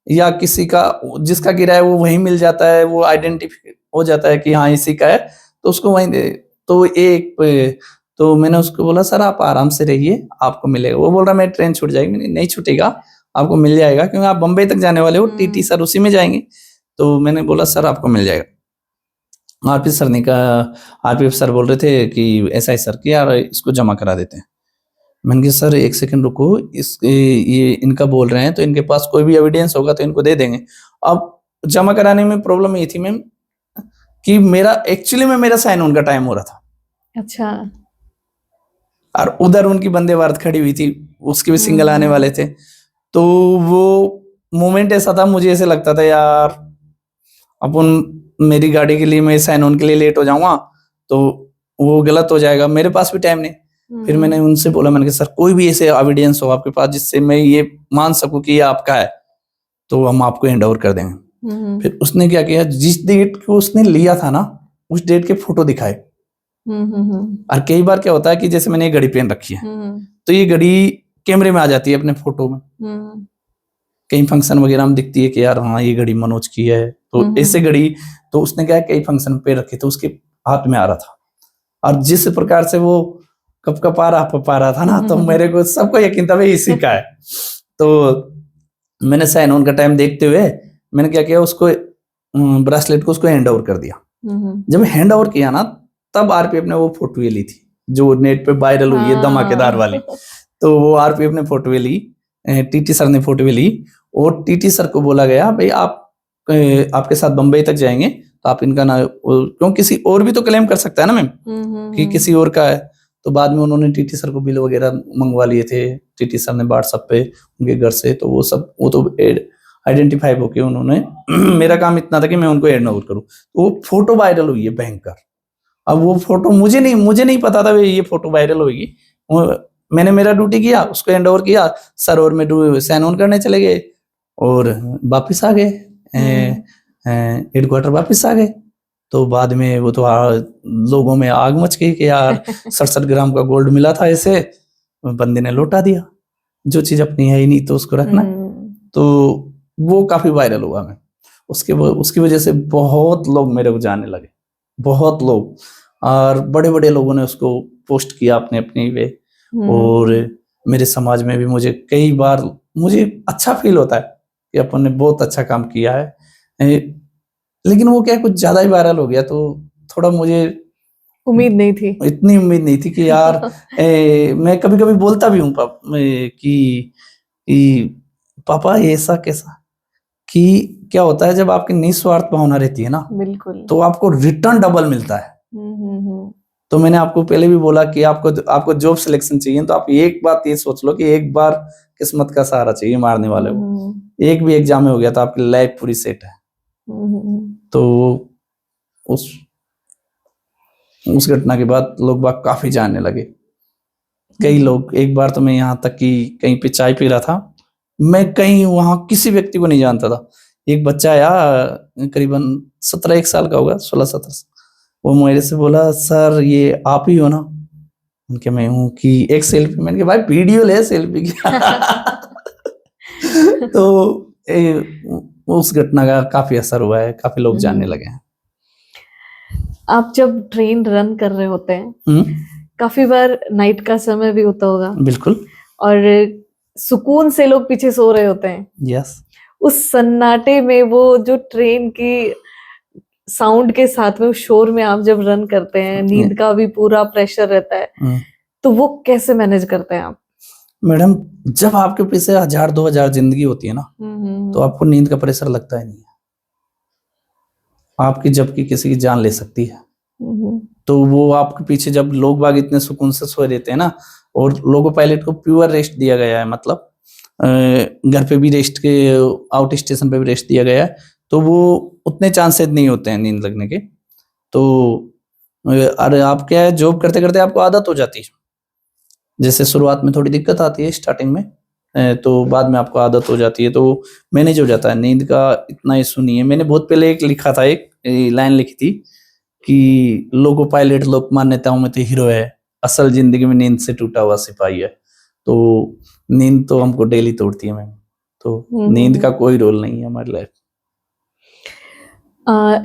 या किसी का जिसका गिरा है वो वहीं मिल जाता है, वो आइडेंटिफाई हो जाता है कि हाँ इसी का है, तो उसको वहीं दे। तो मैंने उसको बोला सर आप आराम से रहिए, आपको मिलेगा। वो बोल रहा मेरी ट्रेन छूट जाएगी। मैंने नहीं छूटेगा, आपको मिल जाएगा, क्योंकि आप बम्बई तक जाने वाले हो, टीटी सर उसी में जाएंगे। तो मैंने बोला सर आपको मिल जाएगा। आरपीएफ सर बोल रहे थे कि ऐसा ही सर कि यार इसको जमा करा देते हैं। मैंने कहा सर एक सेकंड रुको, ये इनका बोल रहे हैं तो इनके पास कोई भी एविडेंस होगा तो इनको दे देंगे। अब जमा कराने में प्रॉब्लम ये थी मैम कि मेरा साइन ऑन का टाइम हो रहा था। अच्छा। और उधर उनकी वंदे भारत खड़ी हुई थी, उसके भी सिंगल आने वाले थे। तो वो मोमेंट ऐसा था, मुझे ऐसे लगता था यार मेरी गाड़ी के लिए मैं साइन ऑन के लिए लेट हो जाऊंगा तो वो गलत हो जाएगा, मेरे पास भी टाइम नहीं। फिर मैंने उनसे बोला, मैंने कहा सर कोई भी ऐसे एविडेंस हो आपके पास जिससे मैं ये मान सकूं कि ये आपका है, तो हम आपको हैंड ओवर कर देंगे। फिर उसने क्या किया, जिस डेट को उसने लिया था ना, उस डेट के फोटो दिखाए। और कई बार क्या होता है कि जैसे मैंने ये घड़ी पहन रखी है, तो ये घड़ी कैमरे में आ जाती है अपने फोटो में, कई फंक्शन वगैरह में दिखती है कि यार हाँ ये घड़ी मनोज की है, तो ऐसे घड़ी। तो उसने क्या कई फंक्शन पे रखे, तो उसके हाथ में आ रहा था, और जिस प्रकार से वो कपकपा रहा था ना, तो मेरे को सबको यकीन था भाई इसी का है। तो मैंने साइन ऑन का टाइम देखते हुए मैंने क्या किया, उसको ब्रेसलेट को उसको हैंड ओवर कर दिया। जब हैंड ओवर किया ना, तब आरपीएफ ने वो फोटो ली थी जो नेट पे वायरल हुई है, धमाकेदार वाली। तो वो आरपीएफ ने फोटो ली, टीटी सर ने फोटो ली, और टीटी सर को बोला गया भाई आप आपके साथ बंबई तक जाएंगे, तो आप इनका ना, क्यों किसी और भी तो क्लेम कर सकता है ना मैम कि किसी और का है। तो बाद में उन्होंने टीटी सर को बिल वगैरह मंगवा लिए थे, टीटी सर ने व्हाट्सएप पे उनके घर से, तो वो सब वो तो आइडेंटिफाई होके उन्होंने मेरा काम इतना था कि मैं उनको हैंड ओवर करूं। तो वो फोटो वायरल हुई है भयंकर। अब वो फोटो मुझे नहीं पता था ये फोटो वायरल होगी। मैंने मेरा ड्यूटी किया, उसको हैंड ओवर किया, सर और मैं साइन ऑन करने चले गए और वापिस आ गए, हेडक्वार्टर वापिस आ गए। तो बाद में वो तो लोगों में आग मच गई कि यार 67 ग्राम का गोल्ड मिला था, ऐसे बंदे ने लौटा दिया, जो चीज अपनी है ही नहीं तो उसको रखना। तो वो काफी वायरल हुआ। मैं उसकी वजह से बहुत लोग मेरे को जानने लगे, बहुत लोग, और बड़े बड़े लोगों ने उसको पोस्ट किया अपने अपनी वे। और मेरे समाज में भी मुझे कई बार मुझे अच्छा फील होता है कि अपन ने बहुत अच्छा काम किया है। लेकिन वो क्या कुछ ज्यादा ही वायरल हो गया, तो थोड़ा मुझे उम्मीद नहीं थी, इतनी उम्मीद नहीं थी कि यार मैं कभी कभी बोलता भी हूँ कि पापा ऐसा कैसा, कि क्या होता है जब आपकी निस्वार्थ भावना रहती है ना, बिल्कुल, तो आपको रिटर्न डबल मिलता है। तो मैंने आपको पहले भी बोला कि आपको जॉब सिलेक्शन चाहिए, तो आप एक बात ये सोच लो कि एक बार किस्मत का सहारा चाहिए मारने वाले को। एक भी एग्जाम में हो गया तो आपकी लाइफ पूरी सेट है। तो उस घटना के बाद लोग बाग काफी जानने लगे। कई लोग, एक बार तो मैं यहाँ तक कि कहीं पे चाय पी रहा था, मैं कहीं वहां किसी व्यक्ति को नहीं जानता था। एक बच्चा आया, करीबन 17 साल का होगा, 16-17, वो मेरे से बोला सर ये आप ही हो ना? उनके मैं हूँ, कि एक सेल्फी। मैंने कहा भाई वीडियो ले सेल्फी की। तो उस घटना का काफी असर हुआ है, काफी लोग जानने लगे हैं। आप जब ट्रेन रन कर रहे होते हैं, काफी बार नाइट का समय भी होता होगा। बिल्कुल। और सुकून से लोग पीछे सो रहे होते हैं। यस। उस सन्नाटे में वो जो ट्रेन की साउंड के साथ में उस शोर में आप जब रन करते हैं, नींद का भी पूरा प्रेशर रहता है, तो वो कैसे मैनेज करते हैं आप? मैडम, जब आपके पीछे 1000-2000 जिंदगी होती है ना, तो आपको नींद का प्रेशर लगता ही नहीं है। आपकी जबकि किसी की जान ले सकती है। तो वो आपके पीछे जब लोग बाग इतने सुकून से सोए रहते हैं ना, और लोको पायलट को प्योर रेस्ट दिया गया है, मतलब घर पे भी रेस्ट के, आउट स्टेशन पे भी रेस्ट दिया गया है, तो वो उतने चांसेस नहीं होते हैं नींद लगने के। तो अरे आप क्या है, जॉब करते करते आपको आदत हो जाती है। जैसे शुरुआत में थोड़ी दिक्कत आती है स्टार्टिंग में, तो बाद में आपको आदत हो जाती है, तो मैनेज हो जाता है। नींद का इतना इशू नहीं है। मैंने बहुत पहले एक लिखा था, एक लाइन लिखी थी कि लोको पायलट लोक मान्यताओं में तो हीरो है, असल जिंदगी में नींद से टूटा हुआ सिपाही है। तो नींद तो हमको डेली तोड़ती है मैम, तो नींद का कोई रोल नहीं है हमारी लाइफ।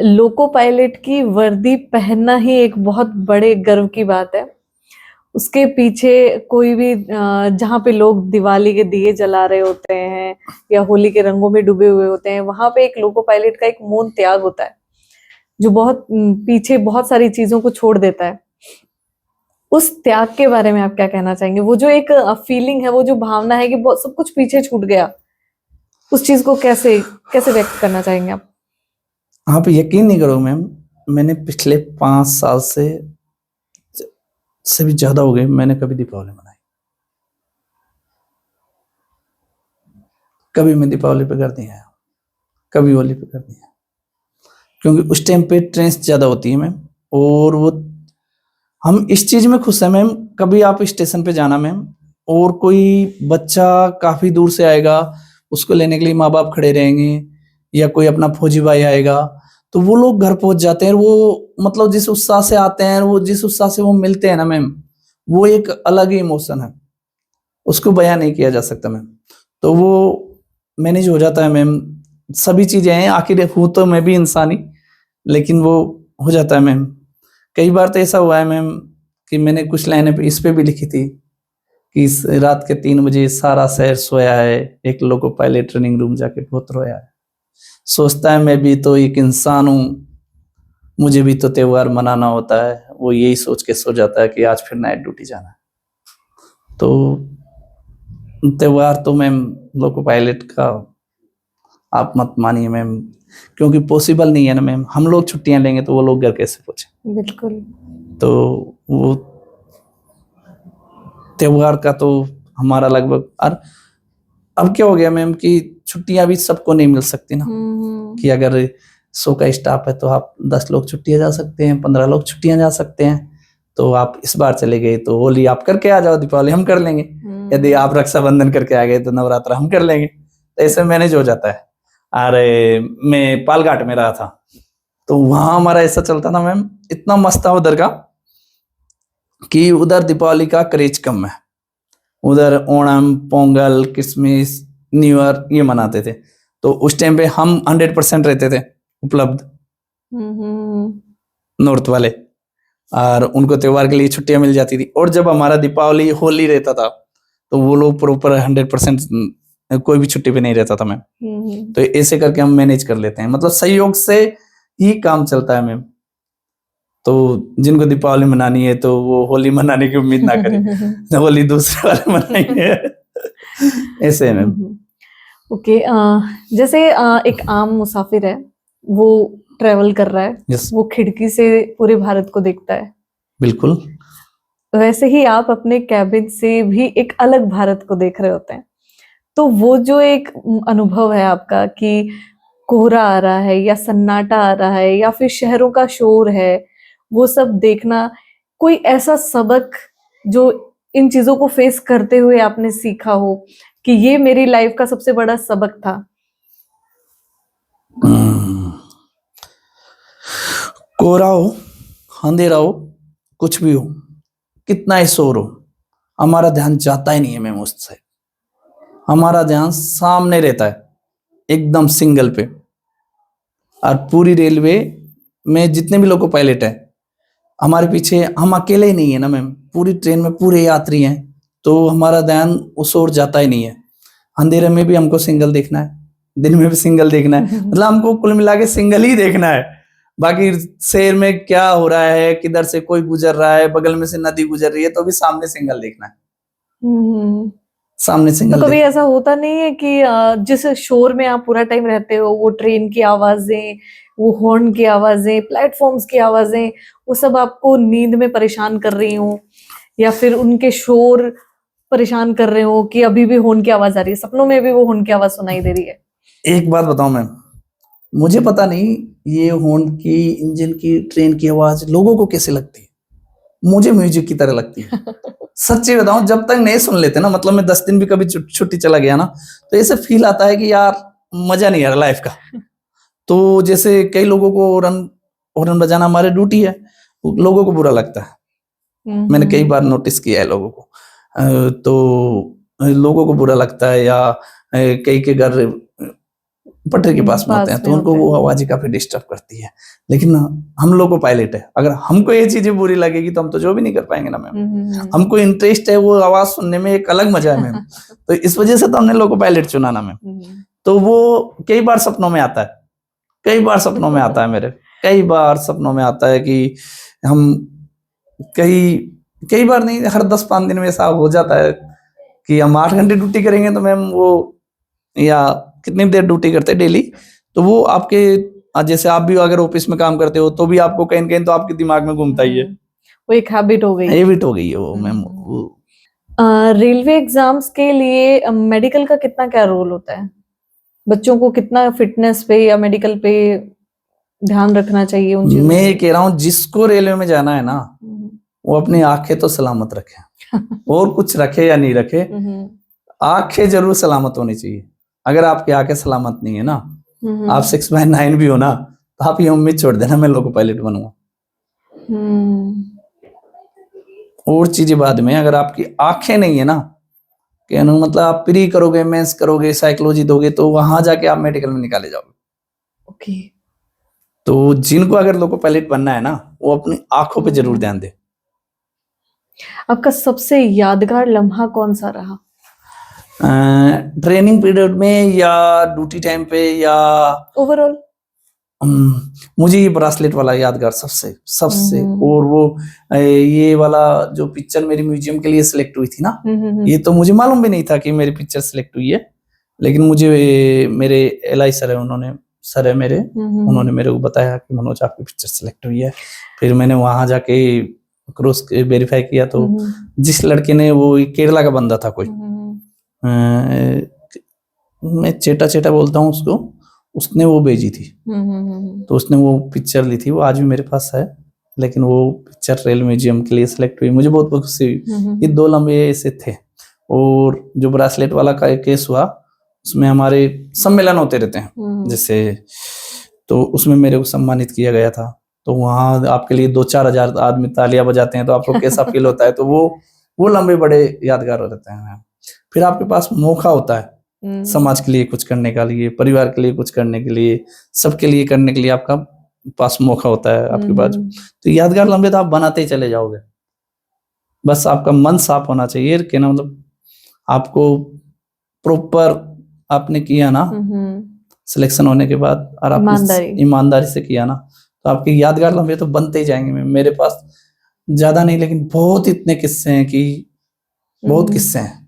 लोको पायलट की वर्दी पहनना ही एक बहुत बड़े गर्व की बात है। उसके पीछे कोई भी जहाँ पे लोग दिवाली के दिए जला रहे होते हैं या होली के रंगों में डूबे हुए होते हैं, वहां पे एक लोको पायलट का एक मौन त्याग होता है, जो बहुत पीछे बहुत सारी चीजों को छोड़ देता है। उस त्याग के बारे में आप क्या कहना चाहेंगे? वो जो एक फीलिंग है, वो जो भावना है कि बहुत सब कुछ पीछे छूट गया, उस चीज को कैसे व्यक्त करना चाहेंगे आप? आप यकीन नहीं करोगे मैम, मैंने पिछले 5 साल से भी ज्यादा हो गए, मैंने कभी दीपावली मनाई? कभी मैं दीपावली पे घर नहीं आया, कभी होली पे घर नहीं आया, क्योंकि उस टाइम पे ट्रेन ज्यादा होती है मैम, और वो हम इस चीज में खुश हैं मैम, कभी आप स्टेशन पे जाना मैम, और कोई बच्चा काफी दूर से आएगा, उसको लेने के लिए माँ बाप खड़े रहेंगे, या कोई अपना फौजी भाई आएगा, तो वो लोग घर पहुंच जाते हैं। वो मतलब जिस उत्साह से आते हैं, वो जिस उत्साह से वो मिलते हैं ना मैम, वो एक अलग ही इमोशन है, उसको बयां नहीं किया जा सकता मैम। तो वो मैनेज हो जाता है मैम, सभी चीजें हैं, आखिर हूं तो मैं भी इंसान ही, लेकिन वो हो जाता है मैम। कई बार तो ऐसा हुआ है मैम कि मैंने कुछ लाइनें इस पे भी लिखी थी कि इस रात के 3 बजे सारा शहर सोया है, एक लोको पायलट ट्रेनिंग रूम जाके बहुत रोया है, सोचता है मैं भी तो एक इंसान हूँ, मुझे भी तो त्योहार मनाना होता है। वो यही सोच के सो जाता है कि आज फिर नाइट ड्यूटी जाना है। तो त्योहार तो मैम लोको पायलट का आप मत मानिए मैम, क्योंकि पॉसिबल नहीं है ना मैम, हम लोग छुट्टियां लेंगे तो वो लोग घर कैसे पहुंचे। बिल्कुल। तो वो त्योहार का तो हमारा लगभग, और अब क्या हो गया मैम कि छुट्टियां भी सबको नहीं मिल सकती ना, कि अगर 100 का स्टाफ है तो आप 10 लोग छुट्टियां जा सकते हैं, 15 लोग छुट्टियां जा सकते हैं। तो आप इस बार चले गए तो होली आप करके आ जाओ, दीपावली हम कर लेंगे, यदि आप रक्षाबंधन करके आ गए तो नवरात्रा हम कर लेंगे। तो ऐसे मैनेज हो जाता है। अरे मैं पालघाट में रहा था, तो वहां हमारा ऐसा चलता था मैम, इतना मस्त था उधर का कि उधर दीपावली का क्रेज कम है, उधर Onam, Pongal, Christmas, new year ये मनाते थे। तो उस टाइम पे हम 100% रहते थे उपलब्ध, नॉर्थ वाले, और उनको त्योहार के लिए छुट्टियां मिल जाती थी। और जब हमारा दीपावली होली रहता था तो वो लोग प्रॉपर 100% कोई भी छुट्टी पे नहीं रहता था मैम। तो ऐसे करके हम मैनेज कर लेते हैं, मतलब सहयोग से ही काम चलता है मैम। तो जिनको दीपावली मनानी है तो वो होली मनाने की उम्मीद ना करें, होली दूसरे वाले मनाएंगे। ऐसे है मैम। ओके। जैसे एक आम मुसाफिर है, वो ट्रेवल कर रहा है, यस वो खिड़की से पूरे भारत को देखता है, बिल्कुल। वैसे ही आप अपने कैबिन से भी एक अलग भारत को देख रहे होते हैं। तो वो जो एक अनुभव है आपका कि कोहरा आ रहा है या सन्नाटा आ रहा है या फिर शहरों का शोर है, वो सब देखना, कोई ऐसा सबक जो इन चीजों को फेस करते हुए आपने सीखा हो कि ये मेरी लाइफ का सबसे बड़ा सबक था? कोहरा हो, अंधेरा हो, कुछ भी हो, कितना ही शोर हो, हमारा ध्यान जाता ही नहीं है मैम उससे। हमारा ध्यान सामने रहता है, एकदम सिंगल पे। और पूरी रेलवे में जितने भी लोको पायलट है हमारे पीछे, हम अकेले ही नहीं है ना मैम, पूरी ट्रेन में पूरे यात्री हैं, तो हमारा ध्यान उस ओर जाता ही नहीं है। अंधेरे में भी हमको सिंगल देखना है, दिन में भी सिंगल देखना है, मतलब हमको कुल मिला के सिंगल ही देखना है। बाकी शहर में क्या हो रहा है, किधर से कोई गुजर रहा है, बगल में से नदी गुजर रही है, तो भी सामने सिंगल देखना है, सामने तो सिंगल कभी ऐसा होता नहीं है कि जिस शोर में आप पूरा टाइम रहते हो, वो ट्रेन की आवाजें, वो हॉर्न की आवाजें, प्लेटफॉर्म्स की आवाजें, वो सब आपको नींद में परेशान कर रही हो, या फिर उनके शोर परेशान कर रहे हो कि अभी भी हॉर्न की आवाज आ रही है, सपनों में भी वो हॉर्न की आवाज सुनाई दे रही है? एक बात बताऊं मैम, मुझे पता नहीं ये हॉर्न की, इंजन की, ट्रेन की आवाज लोगों को कैसे लगती है, मुझे म्यूजिक की तरह लगती है। सच्ची बताऊं, जब तक नहीं सुन लेते ना, मतलब मैं 10 दिन भी कभी छुट्टी चला गया ना, तो ऐसे फील आता है कि यार मजा नहीं आ रहा लाइफ का। तो जैसे कई लोगों को हॉर्न बजाना हमारी ड्यूटी है, लोगों को बुरा लगता है, मैंने कई बार नोटिस किया है लोगों को। तो लोगों को बुरा लगता है, या कई के घर पटरी के पास में होते हैं, तो उनको वो आवाज ही काफी डिस्टर्ब करती है। लेकिन हम लोग को पायलट है, अगर हमको ये चीजें बुरी लगेगी तो हम तो जो भी नहीं कर पाएंगे ना मैम। हमको इंटरेस्ट है वो आवाज सुनने में, एक अलग मजा है मैम। तो इस वजह से तो हमने लोग को पायलट चुना ना मैम। तो वो कई बार सपनों में आता है, कई बार सपनों में आता है मेरे, कई बार सपनों में आता है कि हम कई बार नहीं, हर 10-5 दिन में ऐसा हो जाता है कि हम 8 घंटे ड्यूटी करेंगे तो मैम वो, या कितनी देर ड्यूटी करते हैं डेली, तो वो आपके, जैसे आप भी अगर ऑफिस में काम करते हो तो भी आपको कहीं कहीं तो आपके दिमाग में घूमता ही है, वो एक हैबिट हो गई, हैबिट हो गई है वो मैम। रेलवे एग्जाम्स के लिए मेडिकल का कितना क्या रोल होता है? बच्चों को कितना फिटनेस पे या मेडिकल पे ध्यान रखना चाहिए उन चीजों? मैं कह रहा हूँ जिसको रेलवे में जाना है ना, वो अपनी आंखें तो सलामत रखे, और कुछ रखे या नहीं रखे, आंखें जरूर सलामत होनी चाहिए। अगर आपकी आंखें सलामत नहीं है ना, आप 6/9 भी हो ना, तो आप ये उम्मीद छोड़ देना मैं लोको पायलट बनूंगा। और चीजें बाद में, अगर आपकी आंखें नहीं है ना, कि मतलब आप प्री करोगे, मेंस करोगे, साइकोलॉजी दोगे, तो वहां जाके आप मेडिकल में निकाले जाओगे। ओके। तो जिनको अगर लोको पायलट बनना है ना, वो अपनी आंखों पे जरूर ध्यान दे। आपका सबसे यादगार लम्हा कौन सा रहा? ट्रेनिंग पीरियड में या ड्यूटी टाइम पे या ओवरऑल? मुझे ये ब्रासलेट वाला यादगार सबसे सबसे। और वो ये वाला जो पिक्चर मेरी म्यूजियम के लिए सिलेक्ट हुई थी ना, ये तो मुझे मालूम भी नहीं था कि मेरी पिक्चर सिलेक्ट हुई है, लेकिन मुझे मेरे एलआई सर है, उन्होंने मेरे को बताया कि मनोज आपकी पिक्चर सिलेक्ट हुई है। फिर मैंने वहां जाके क्रॉस वेरीफाई किया, तो जिस लड़के ने, वो केरला का बंदा था कोई, मैं चेटा चेटा बोलता हूँ उसको, उसने वो भेजी थी। तो उसने वो पिक्चर ली थी, वो आज भी मेरे पास है, लेकिन वो पिक्चर रेल म्यूजियम के लिए सिलेक्ट हुई, मुझे बहुत खुशी हुई। ये 2 लम्हे ऐसे थे। और जो ब्रासलेट वाला का केस हुआ, उसमें हमारे सम्मेलन होते रहते हैं जैसे, तो उसमें मेरे को सम्मानित किया गया था। तो वहां आपके लिए 2-4 हजार आदमी तालियां बजाते हैं, तो आपको कैसा फील होता है? तो वो लम्हे बड़े यादगार रहते हैं। फिर आपके पास मौका होता है समाज के लिए कुछ करने के लिए, परिवार के लिए कुछ करने के लिए, सबके लिए करने के लिए आपका पास मौका होता है आपके पास। तो यादगार लम्हे तो आप बनाते ही चले जाओगे, बस आपका मन साफ होना चाहिए कि ना, मतलब आपको प्रॉपर आपने किया ना सिलेक्शन होने के बाद, और आपने ईमानदारी से किया ना, तो आपके यादगार लम्हे तो बनते ही जाएंगे। मेरे पास ज्यादा नहीं, लेकिन बहुत इतने किस्से हैं कि बहुत किस्से हैं।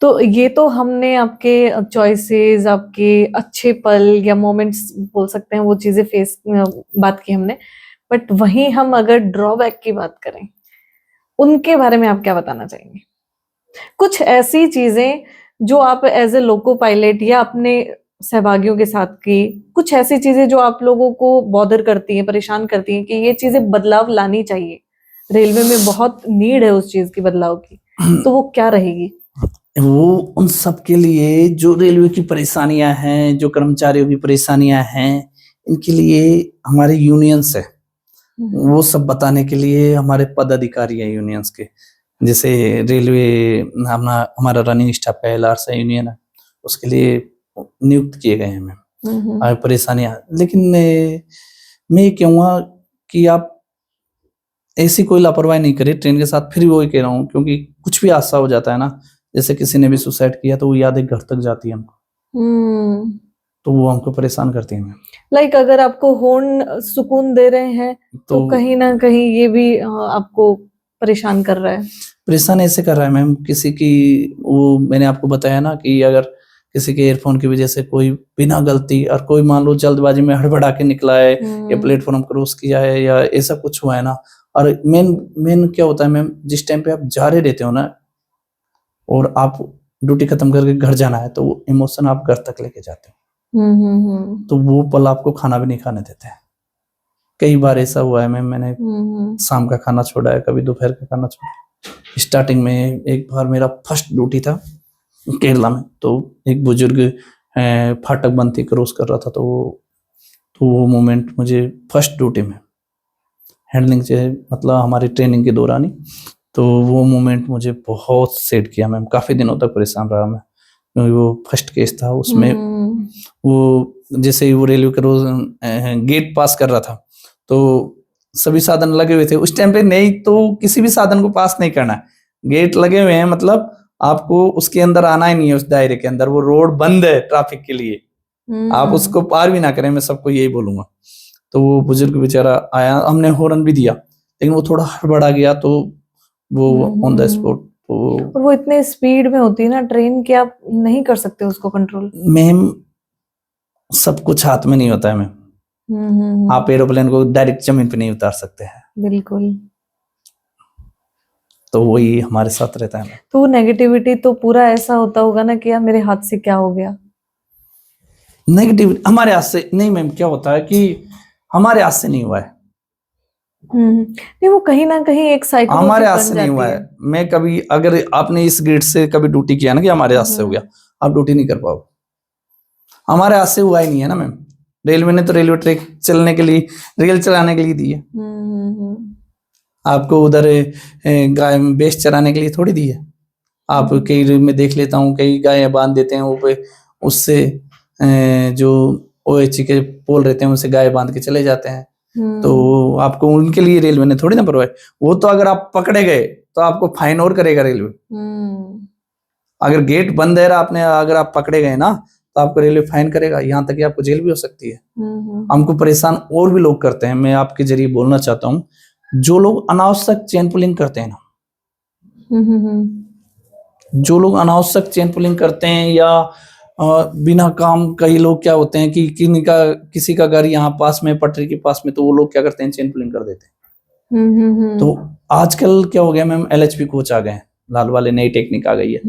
तो ये तो हमने आपके चॉइसेस, आपके अच्छे पल या मोमेंट्स बोल सकते हैं, वो चीजें बात की हमने। बट वहीं हम अगर ड्रॉबैक की बात करें, उनके बारे में आप क्या बताना चाहेंगे? कुछ ऐसी चीजें जो आप एज ए लोको पायलट या अपने सहभागियों के साथ की, कुछ ऐसी चीजें जो आप लोगों को बॉदर करती हैं, परेशान करती हैं कि ये चीजें बदलाव लानी चाहिए, रेलवे में बहुत नीड है उस चीज की, बदलाव की, तो वो क्या रहेगी? वो उन सब के लिए जो रेलवे की परेशानियां हैं, जो कर्मचारियों की परेशानियां हैं, इनके लिए हमारे यूनियंस है, वो सब बताने के लिए हमारे पदाधिकारी है यूनियंस के। जैसे रेलवे हमारा रनिंग स्टाफ का LRS यूनियन है, उसके लिए नियुक्त किए गए हैं मैम परेशानियां। लेकिन मैं ये कहूँगा कि आप ऐसी कोई लापरवाही नहीं करें ट्रेन के साथ। फिर वही कह रहा हूँ, क्योंकि कुछ भी हादसा हो जाता है ना, जैसे किसी ने भी सुसाइड किया, तो वो यादें घर तक जाती है हमको, तो वो हमको परेशान करती है। लाइक अगर आपको हॉर्न सुकून दे रहे हैं, तो कहीं ना कहीं ये भी आपको परेशान कर रहा है। परेशान ऐसे कर रहा है मैम, किसी की, वो मैंने आपको बताया ना कि अगर किसी के ईयरफोन की वजह से कोई बिना गलती, और कोई मान लो जल्दबाजी में हड़बड़ा के निकला है, या प्लेटफॉर्म क्रॉस किया है, या ऐसा कुछ हुआ है ना। और मेन क्या होता है मैम, जिस टाइम पे आप जा रहे रहते हो ना, और आप ड्यूटी खत्म करके घर जाना है, तो वो इमोशन आप घर तक लेके जाते हो, तो वो पल आपको खाना भी नहीं खाने देते हैं। कई बार ऐसा हुआ है मैम, मैंने शाम का खाना छोड़ा है, कभी दोपहर का खाना छोड़ा। स्टार्टिंग में एक बार मेरा फर्स्ट ड्यूटी था केरला में, तो एक बुजुर्ग फाटक बंद थी, क्रॉस कर रहा था, तो वो मोमेंट मुझे फर्स्ट ड्यूटी में हैंडलिंग से, मतलब हमारी ट्रेनिंग के दौरान ही, तो वो मोमेंट मुझे बहुत सेट किया मैम। काफी दिनों तक परेशान रहा मैं, क्योंकि वो फर्स्ट केस था। उसमें वो जैसे ही वो रेलवे का रोज गेट पास कर रहा था, तो सभी साधन लगे हुए थे उस टाइम पे, नहीं तो किसी भी साधन को पास नहीं करना है, गेट लगे हुए हैं, मतलब आपको उसके अंदर आना ही नहीं है, उस दायरे के अंदर। वो रोड बंद है ट्रैफिक के लिए, आप उसको पार भी ना करें, मैं सबको यही बोलूंगा। तो वो बुजुर्ग बेचारा आया, हमने हॉर्न भी दिया, लेकिन वो थोड़ा हड़बड़ा गया, तो वो ऑन द स्पॉट। और वो इतने स्पीड में होती है ना ट्रेन कि आप नहीं कर सकते उसको कंट्रोल। मैम सब कुछ हाथ में नहीं होता है मैम, आप एरोप्लेन को डायरेक्ट जमीन पे नहीं उतार सकते हैं। बिल्कुल, तो वही हमारे साथ रहता है। तो नेगेटिविटी तो पूरा ऐसा होता होगा ना कि यार मेरे हाथ से क्या हो गया। नेगेटिविटी हमारे हाथ से नहीं मैम, क्या होता है कि हमारे हाथ से नहीं हुआ है, नहीं वो कहीं ना कहीं एक साइकोलॉजी हमारे हाथ बन से नहीं हुआ जाती है। मैं कभी, अगर आपने इस गेट से कभी ड्यूटी किया ना कि हमारे हाथ से हो गया, आप ड्यूटी नहीं कर पाओगे। हमारे हाथ से हुआ ही नहीं है ना मैम। रेलवे ने तो रेलवे ट्रैक चलने के लिए, रेल चलाने के लिए दी है। आपको उधर गाय भैंस चराने के लिए थोड़ी दी है। आप कई में देख लेता हूँ, कई गायें बांध देते हैं वो पे, उससे जो OH के पोल रहते हैं उनसे गाय बांध के चले जाते हैं। तो आपको उनके लिए रेलवे ने थोड़ी ना परवाह। वो तो अगर आप पकड़े गए तो आपको फाइन और करेगा रेलवे। अगर गेट बंद है आपने, अगर आप पकड़े गए ना तो आपको रेलवे फाइन करेगा, यहाँ तक कि आपको जेल भी हो सकती है। हमको परेशान और भी लोग करते हैं। मैं आपके जरिए बोलना चाहता हूँ, जो लोग अनावश्यक चेन पुलिंग करते हैं ना, जो लोग अनावश्यक चेन पुलिंग करते हैं या बिना काम, कई लोग क्या होते हैं कि किसी का घर यहाँ पास में, पटरी के पास में, तो वो लोग क्या करते हैं, चेन पुलिंग कर देते हैं। तो आजकल क्या हो गया मैम, LHP कोच आ गए हैं, लाल वाले, नई टेक्निक आ गई है।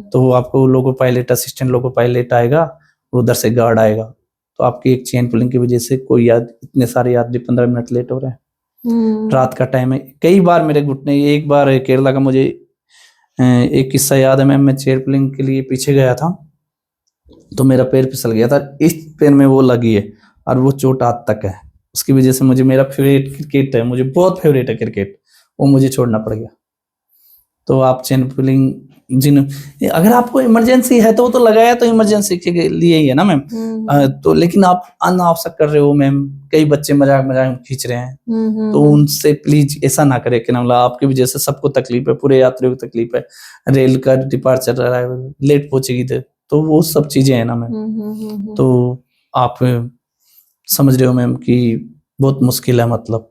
तो आपको लोगो पायलट, असिस्टेंट लोगो पायलट आएगा, उधर से गार्ड आएगा। तो आपकी एक चेन पुलिंग की वजह से कोई इतने सारे यात्री 15 मिनट लेट हो रहे हैं। रात का टाइम है, कई बार मेरे घुटने, एक बार केरला का मुझे एक किस्सा याद है मैम। मैं चेयर पुलिंग के लिए पीछे गया था, तो मेरा पैर फिसल गया था, इस पैर में वो लगी है और वो चोट आज तक है। उसकी वजह से मुझे, मेरा फेवरेट क्रिकेट है, मुझे बहुत फेवरेट है क्रिकेट, वो मुझे छोड़ना पड़ गया। तो आप चेन पुलिंग अगर आपको इमरजेंसी है तो वो तो लगाया तो इमरजेंसी के लिए ही है ना मैम। तो लेकिन आप अनावश्यक कर रहे हो मैम, कई बच्चे मजाक मजाक खींच रहे हैं, तो उनसे प्लीज ऐसा ना करे कि ना, आपकी वजह से सबको तकलीफ है, पूरे यात्रियों को तकलीफ है, रेल का डिपार्चर रहा है, लेट पहुंचेगी तो वो सब चीजें है ना मैम। तो आप समझ रहे हो मैम कि बहुत मुश्किल है मतलब।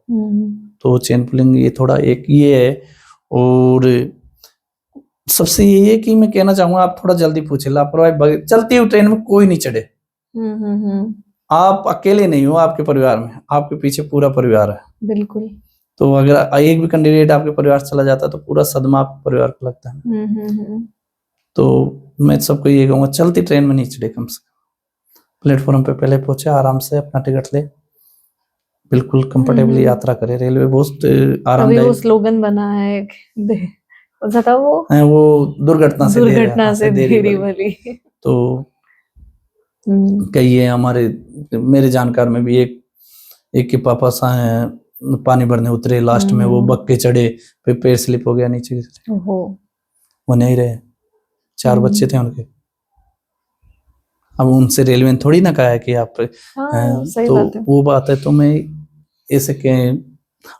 तो चेन पुलिंग ये थोड़ा एक ये है। और सबसे यही है कि मैं कहना चाहूंगा, आप थोड़ा जल्दी पूछे, लापरवाही, चलती हुई ट्रेन में कोई नहीं चढ़े। आप अकेले नहीं हो, आपके परिवार में आपके पीछे पूरा परिवार है। बिल्कुल। तो अगर एक भी कैंडिडेट आपके परिवार से चला जाता है तो पूरा सदमा आपके परिवार को लगता है। तो मैं सबको ये कहूंगा, चलती ट्रेन में नहीं चढ़े, कम से कम प्लेटफॉर्म पे पहले पहुंचे, आराम से अपना टिकट ले, बिल्कुल कंफर्टेबली यात्रा करे। रेलवे बहुत आरामदायक। वो स्लोगन बना है, वो दुर्घटना से देरी वाली। तो कई है हमारे, मेरे जानकार में भी एक के पापा पानी भरने उतरे, लास्ट में वो बक के चढ़े, फिर पैर स्लिप हो गया, नीचे वो नहीं रहे। 4 बच्चे थे उनके। अब उनसे रेलवे ने थोड़ी ना कहा है कि आप सही तो बात है। वो बात है। तो मैं ऐसे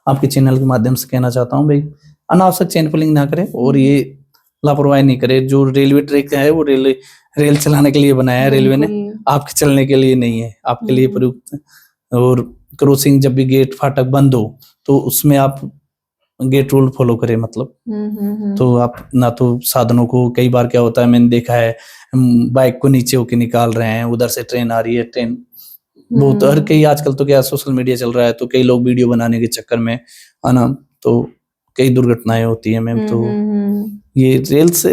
आपके चैनल के माध्यम से कहना चाहता हूँ भाई, अनावश्यक चेन पुलिंग ना करे और ये लापरवाही नहीं करे। जो रेलवे ट्रैक है वो रेल चलाने के लिए बनाया है रेलवे ने, आपके चलने के लिए नहीं है, आपके लिए प्रयुक्त है। और क्रॉसिंग, जब भी गेट फाटक बंद हो तो उसमें आप गेट रूल फॉलो करें मतलब। तो आप ना तो साधनों को, कई बार क्या होता है, मैंने देखा है बाइक को नीचे होके निकाल रहे हैं, उधर से ट्रेन आ रही है, ट्रेन बहुत, हर कई आजकल तो क्या सोशल मीडिया चल रहा है, तो कई लोग वीडियो बनाने के चक्कर में है ना, तो कई दुर्घटनाएं होती है मैम। तो ये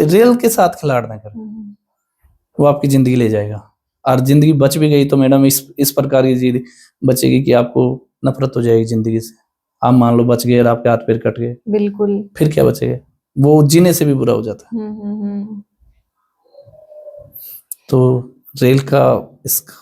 रेल के साथ खिलाड़ ना करें, वो आपकी जिंदगी ले जाएगा। और जिंदगी बच भी गई तो मैडम इस प्रकार की चीज बचेगी कि आपको नफरत हो जाएगी जिंदगी से। आप मान लो बच गए और आपके हाथ पैर कट गए, बिल्कुल, फिर क्या बचेगा, वो जीने से भी बुरा हो जाता है। तो रेल का इसका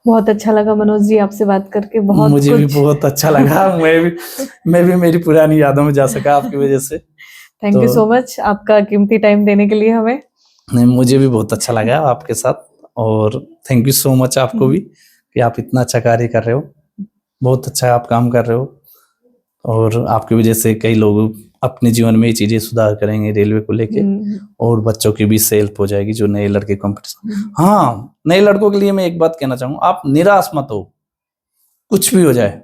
बहुत अच्छा लगा मनोज जी आपसे बात करके, बहुत मुझे भी बहुत अच्छा लगा। मैं भी मेरी पुरानी यादों में जा सका आपकी वजह से। थैंक यू सो मच आपका कीमती टाइम देने के लिए हमें। नहीं, मुझे भी बहुत अच्छा लगा आपके साथ, और थैंक यू सो मच आपको भी कि आप इतना अच्छा कार्य कर रहे हो। बहुत अच्छा आप काम कर रहे हो, और आपकी वजह से कई लोग अपने जीवन में ये चीजें सुधार करेंगे रेलवे को लेके, और बच्चों की भी हेल्प हो जाएगी जो नए लड़के कॉम्पिटिशन। हाँ, नए लड़कों के लिए मैं एक बात कहना चाहूंगा, आप निराश मत हो, कुछ भी हो जाए।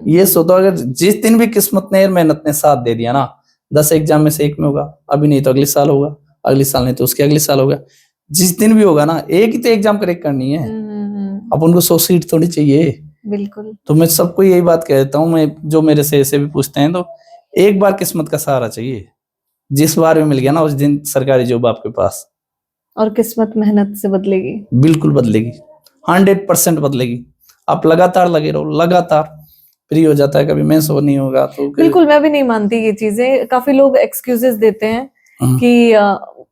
ये सोचो, अगर जिस दिन भी किस्मत ने, मेहनत ने साथ दे दिया ना, 10 एग्जाम में से एक में होगा, अभी नहीं तो अगले साल होगा, अगले साल नहीं तो उसके अगले साल होगा, जिस दिन भी होगा ना, एक ही तो एग्जाम क्रैक करनी है। अब उनको 100 सीट थोड़ी चाहिए। बिल्कुल। तो मैं सबको यही बात कहता हूँ, मैं जो मेरे से ऐसे भी पूछते हैं, तो एक बार किस्मत का सहारा चाहिए, जिस बार में मिल गया ना उस दिन सरकारी जॉब आपके पास। और किस्मत मेहनत से बदलेगी, बिल्कुल बदलेगी, 100% बदलेगी। आप लगातार लगे रहो, लगातार, फ्री हो जाता है, कभी मेंस हो नहीं होगा तो बिल्कुल, मैं भी नहीं मानती ये चीजें। काफी लोग एक्सक्यूजेस देते हैं कि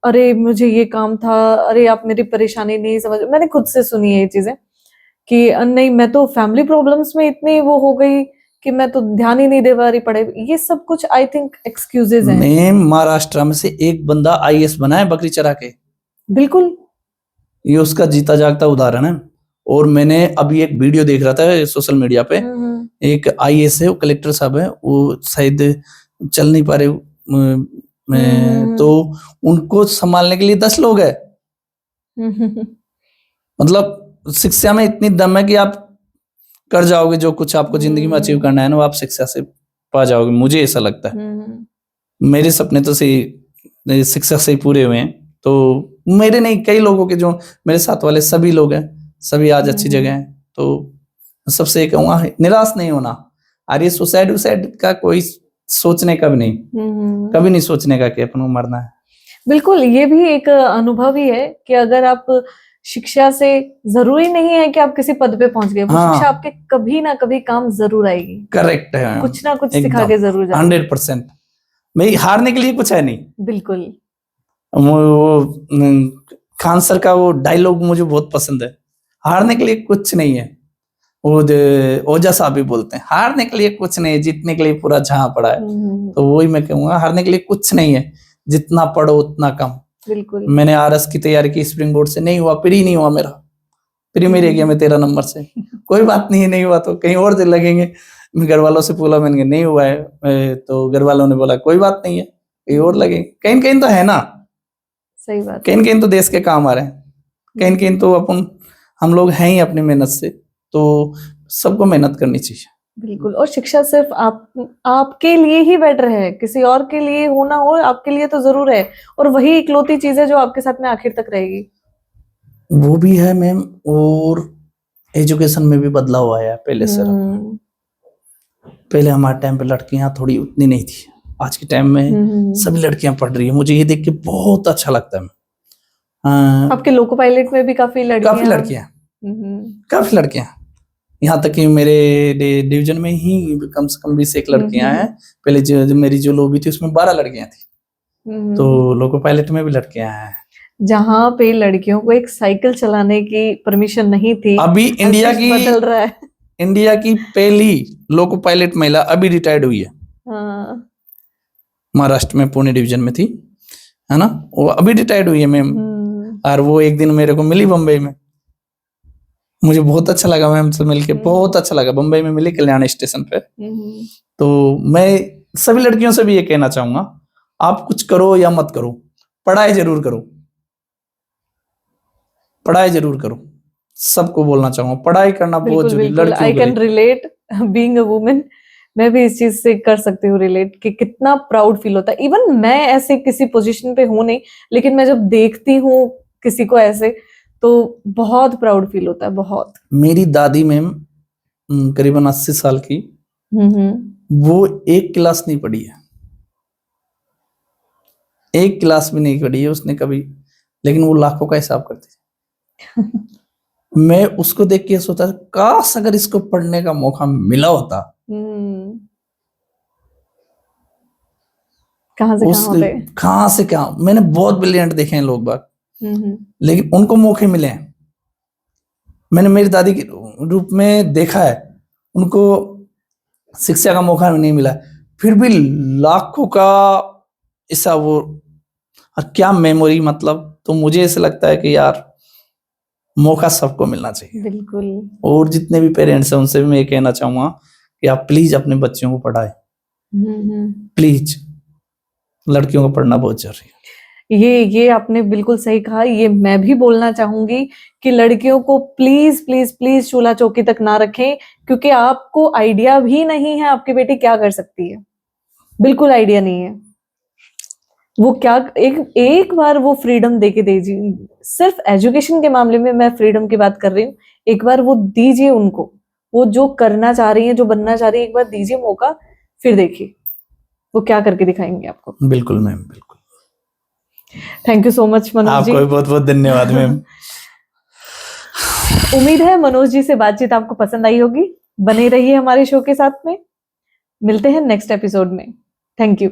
अरे मुझे ये काम था, अरे आप मेरी परेशानी नहीं समझ। मैंने खुद से सुनी है ये चीजें कि नहीं मैं तो फैमिली प्रॉब्लम्स में इतनी वो हो गई कि मैं तो ध्यान ही नहीं दे पा रही पढ़े। ये सब कुछ आई थिंक एक्सक्यूजेस हैं। मैं महाराष्ट्र में से एक बंदा आईएएस बना है बकरी चरा के। बिल्कुल, ये उसका जीता जागता उदाहरण है। और मैंने अभी एक वीडियो देख रहा था सोशल मीडिया पे, एक आईएएस है, वो कलेक्टर साहब है, वो शायद चल नहीं पा रहे तो उनको संभालने के लिए 10 लोग है। मतलब शिक्षा में इतनी दम है कि आप कर जाओगे जो कुछ आपको जिंदगी में अचीव करना है ना, वो आप शिक्षा से पा जाओगे। मुझे ऐसा लगता है। मेरे सपने तो सही शिक्षा से ही पूरे हुए हैं। तो मेरे नहीं, कई लोगों के जो मेरे साथ वाले सभी लोग हैं, सभी आज अच्छी जगह हैं। तो सबसे कहूँगा निराश नहीं होना। और ये सुसाइड का कोई सोचने का भी नहीं, कभी नहीं सोचने का कि अपन को मरना है। बिल्कुल, ये भी एक अनुभव ही है कि अगर आप शिक्षा से, जरूरी नहीं है कि आप किसी पद पे पहुंच गए, वो शिक्षा आपके कभी ना कभी काम जरूर आएगी। करेक्ट है, कुछ ना कुछ सिखा के जरूर जाएगी। 100%। मैं हारने के लिए कुछ है नहीं। बिल्कुल, वो खान सर का वो डायलॉग मुझे बहुत पसंद है, हारने के लिए कुछ नहीं है। वो ओझा साहब भी बोलते हैं, हारने के लिए कुछ नहीं है, जीतने के लिए पूरा जहां पड़ा है। तो वही मैं कहूंगा, हारने के लिए कुछ नहीं है, जितना पढ़ो उतना कम। बिल्कुल। मैंने आरएस की तैयारी की, स्प्रिंग बोर्ड से नहीं हुआ, प्री नहीं हुआ मेरा, प्री मेरे गया मैं 13 नंबर से। कोई बात नहीं हुआ तो कहीं और लगेंगे। घर वालों से बोला मैंने, नहीं हुआ है, तो घर वालों ने बोला कोई बात नहीं है, कहीं और लगेंगे। कहीं कहीं तो है ना, सही बात, कहीं कहीं तो देश के काम आ रहे हैं, कहीं कहीं तो हम लोग हैं ही अपनी मेहनत से। तो सबको मेहनत करनी चाहिए। बिल्कुल। और शिक्षा सिर्फ आपके लिए ही बेटर है, किसी और के लिए होना हो, आपके लिए तो जरूर है। और वही इकलौती चीज है जो आपके साथ में आखिर तक रहेगी। वो भी है मैम। और एजुकेशन में भी बदलाव आया है पहले से। पहले हमारे टाइम पे लड़कियां थोड़ी उतनी नहीं थी, आज के टाइम में सभी लड़कियां पढ़ रही है। मुझे ये देख के बहुत अच्छा लगता है। आपके लोको पायलट में भी काफी लड़कियां, काफी लड़कियां। यहाँ तक कि मेरे डिवीजन में ही कम से कम 20 लड़कियां हैं। पहले जो मेरी जो लॉबी थी उसमें 12 लड़कियां थी। तो लोको पायलट में भी लड़कियां हैं। जहाँ पे लड़कियों को एक साइकिल चलाने की परमिशन नहीं थी, अभी इंडिया की बदल रहा है। इंडिया की पहली लोको पायलट महिला अभी रिटायर्ड हुई है। महाराष्ट्र में पुणे डिवीजन में थी, है ना, वो अभी रिटायर्ड हुई है मैम। और वो एक दिन मेरे को मिली बम्बई में, मुझे बहुत अच्छा लगा मैम से मिलके, बहुत अच्छा लगा। बम्बई में मिली कल्याण स्टेशन पे। तो मैं सभी लड़कियों से भी ये कहना चाहूंगा, आप कुछ करो या मत करो, पढ़ाई जरूर करो, पढ़ाई जरूर करो। सबको बोलना चाहूंगा, पढ़ाई करना बहुत जरूरी। लड़कियों I can relate being a women. मैं भी इस चीज से कर सकती हूँ रिलेट कि कितना प्राउड फील होता है। इवन मैं ऐसे किसी पोजीशन पे हूँ नहीं, लेकिन मैं जब देखती हूँ किसी को ऐसे, तो बहुत प्राउड फील होता है, बहुत। मेरी दादी मैम करीबन 80 साल की, वो एक क्लास नहीं पढ़ी है, एक क्लास भी नहीं पढ़ी है उसने कभी, लेकिन वो लाखों का हिसाब करती थी। मैं उसको देख के सोचा, काश अगर इसको पढ़ने का मौका मिला होता। कहां से कहां। मैंने बहुत ब्रिलियंट देखे हैं लोग बाग, लेकिन उनको मौके मिले हैं। मैंने मेरी दादी के रूप में देखा है, उनको शिक्षा का मौका नहीं मिला, फिर भी लाखों का ऐसा वो, और क्या मेमोरी। मतलब तो मुझे ऐसा लगता है कि यार मौका सबको मिलना चाहिए। बिल्कुल। और जितने भी पेरेंट्स हैं उनसे भी मैं ये कहना चाहूंगा कि आप प्लीज अपने बच्चों को पढ़ाएं, प्लीज। लड़कियों को पढ़ना बहुत जरूरी है। ये आपने बिल्कुल सही कहा। ये मैं भी बोलना चाहूंगी कि लड़कियों को प्लीज प्लीज प्लीज चूल्हा चौकी तक ना रखें, क्योंकि आपको आइडिया भी नहीं है आपकी बेटी क्या कर सकती है। बिल्कुल आइडिया नहीं है। वो क्या एक बार वो फ्रीडम देके दीजिए। सिर्फ एजुकेशन के मामले में मैं फ्रीडम की बात कर रही हूँ। एक बार वो दीजिए उनको, वो जो करना चाह रही है, जो बनना चाह रही है, एक बार दीजिए मौका, फिर देखिए वो क्या करके दिखाएंगे आपको। बिल्कुल मैम, बिल्कुल। Thank you so much Manoj ji. आपको बहुत बहुत धन्यवाद मैम। उम्मीद है मनोज जी से बातचीत आपको पसंद आई होगी। बने रहिए हमारे शो के साथ में। मिलते हैं नेक्स्ट एपिसोड में। Thank you.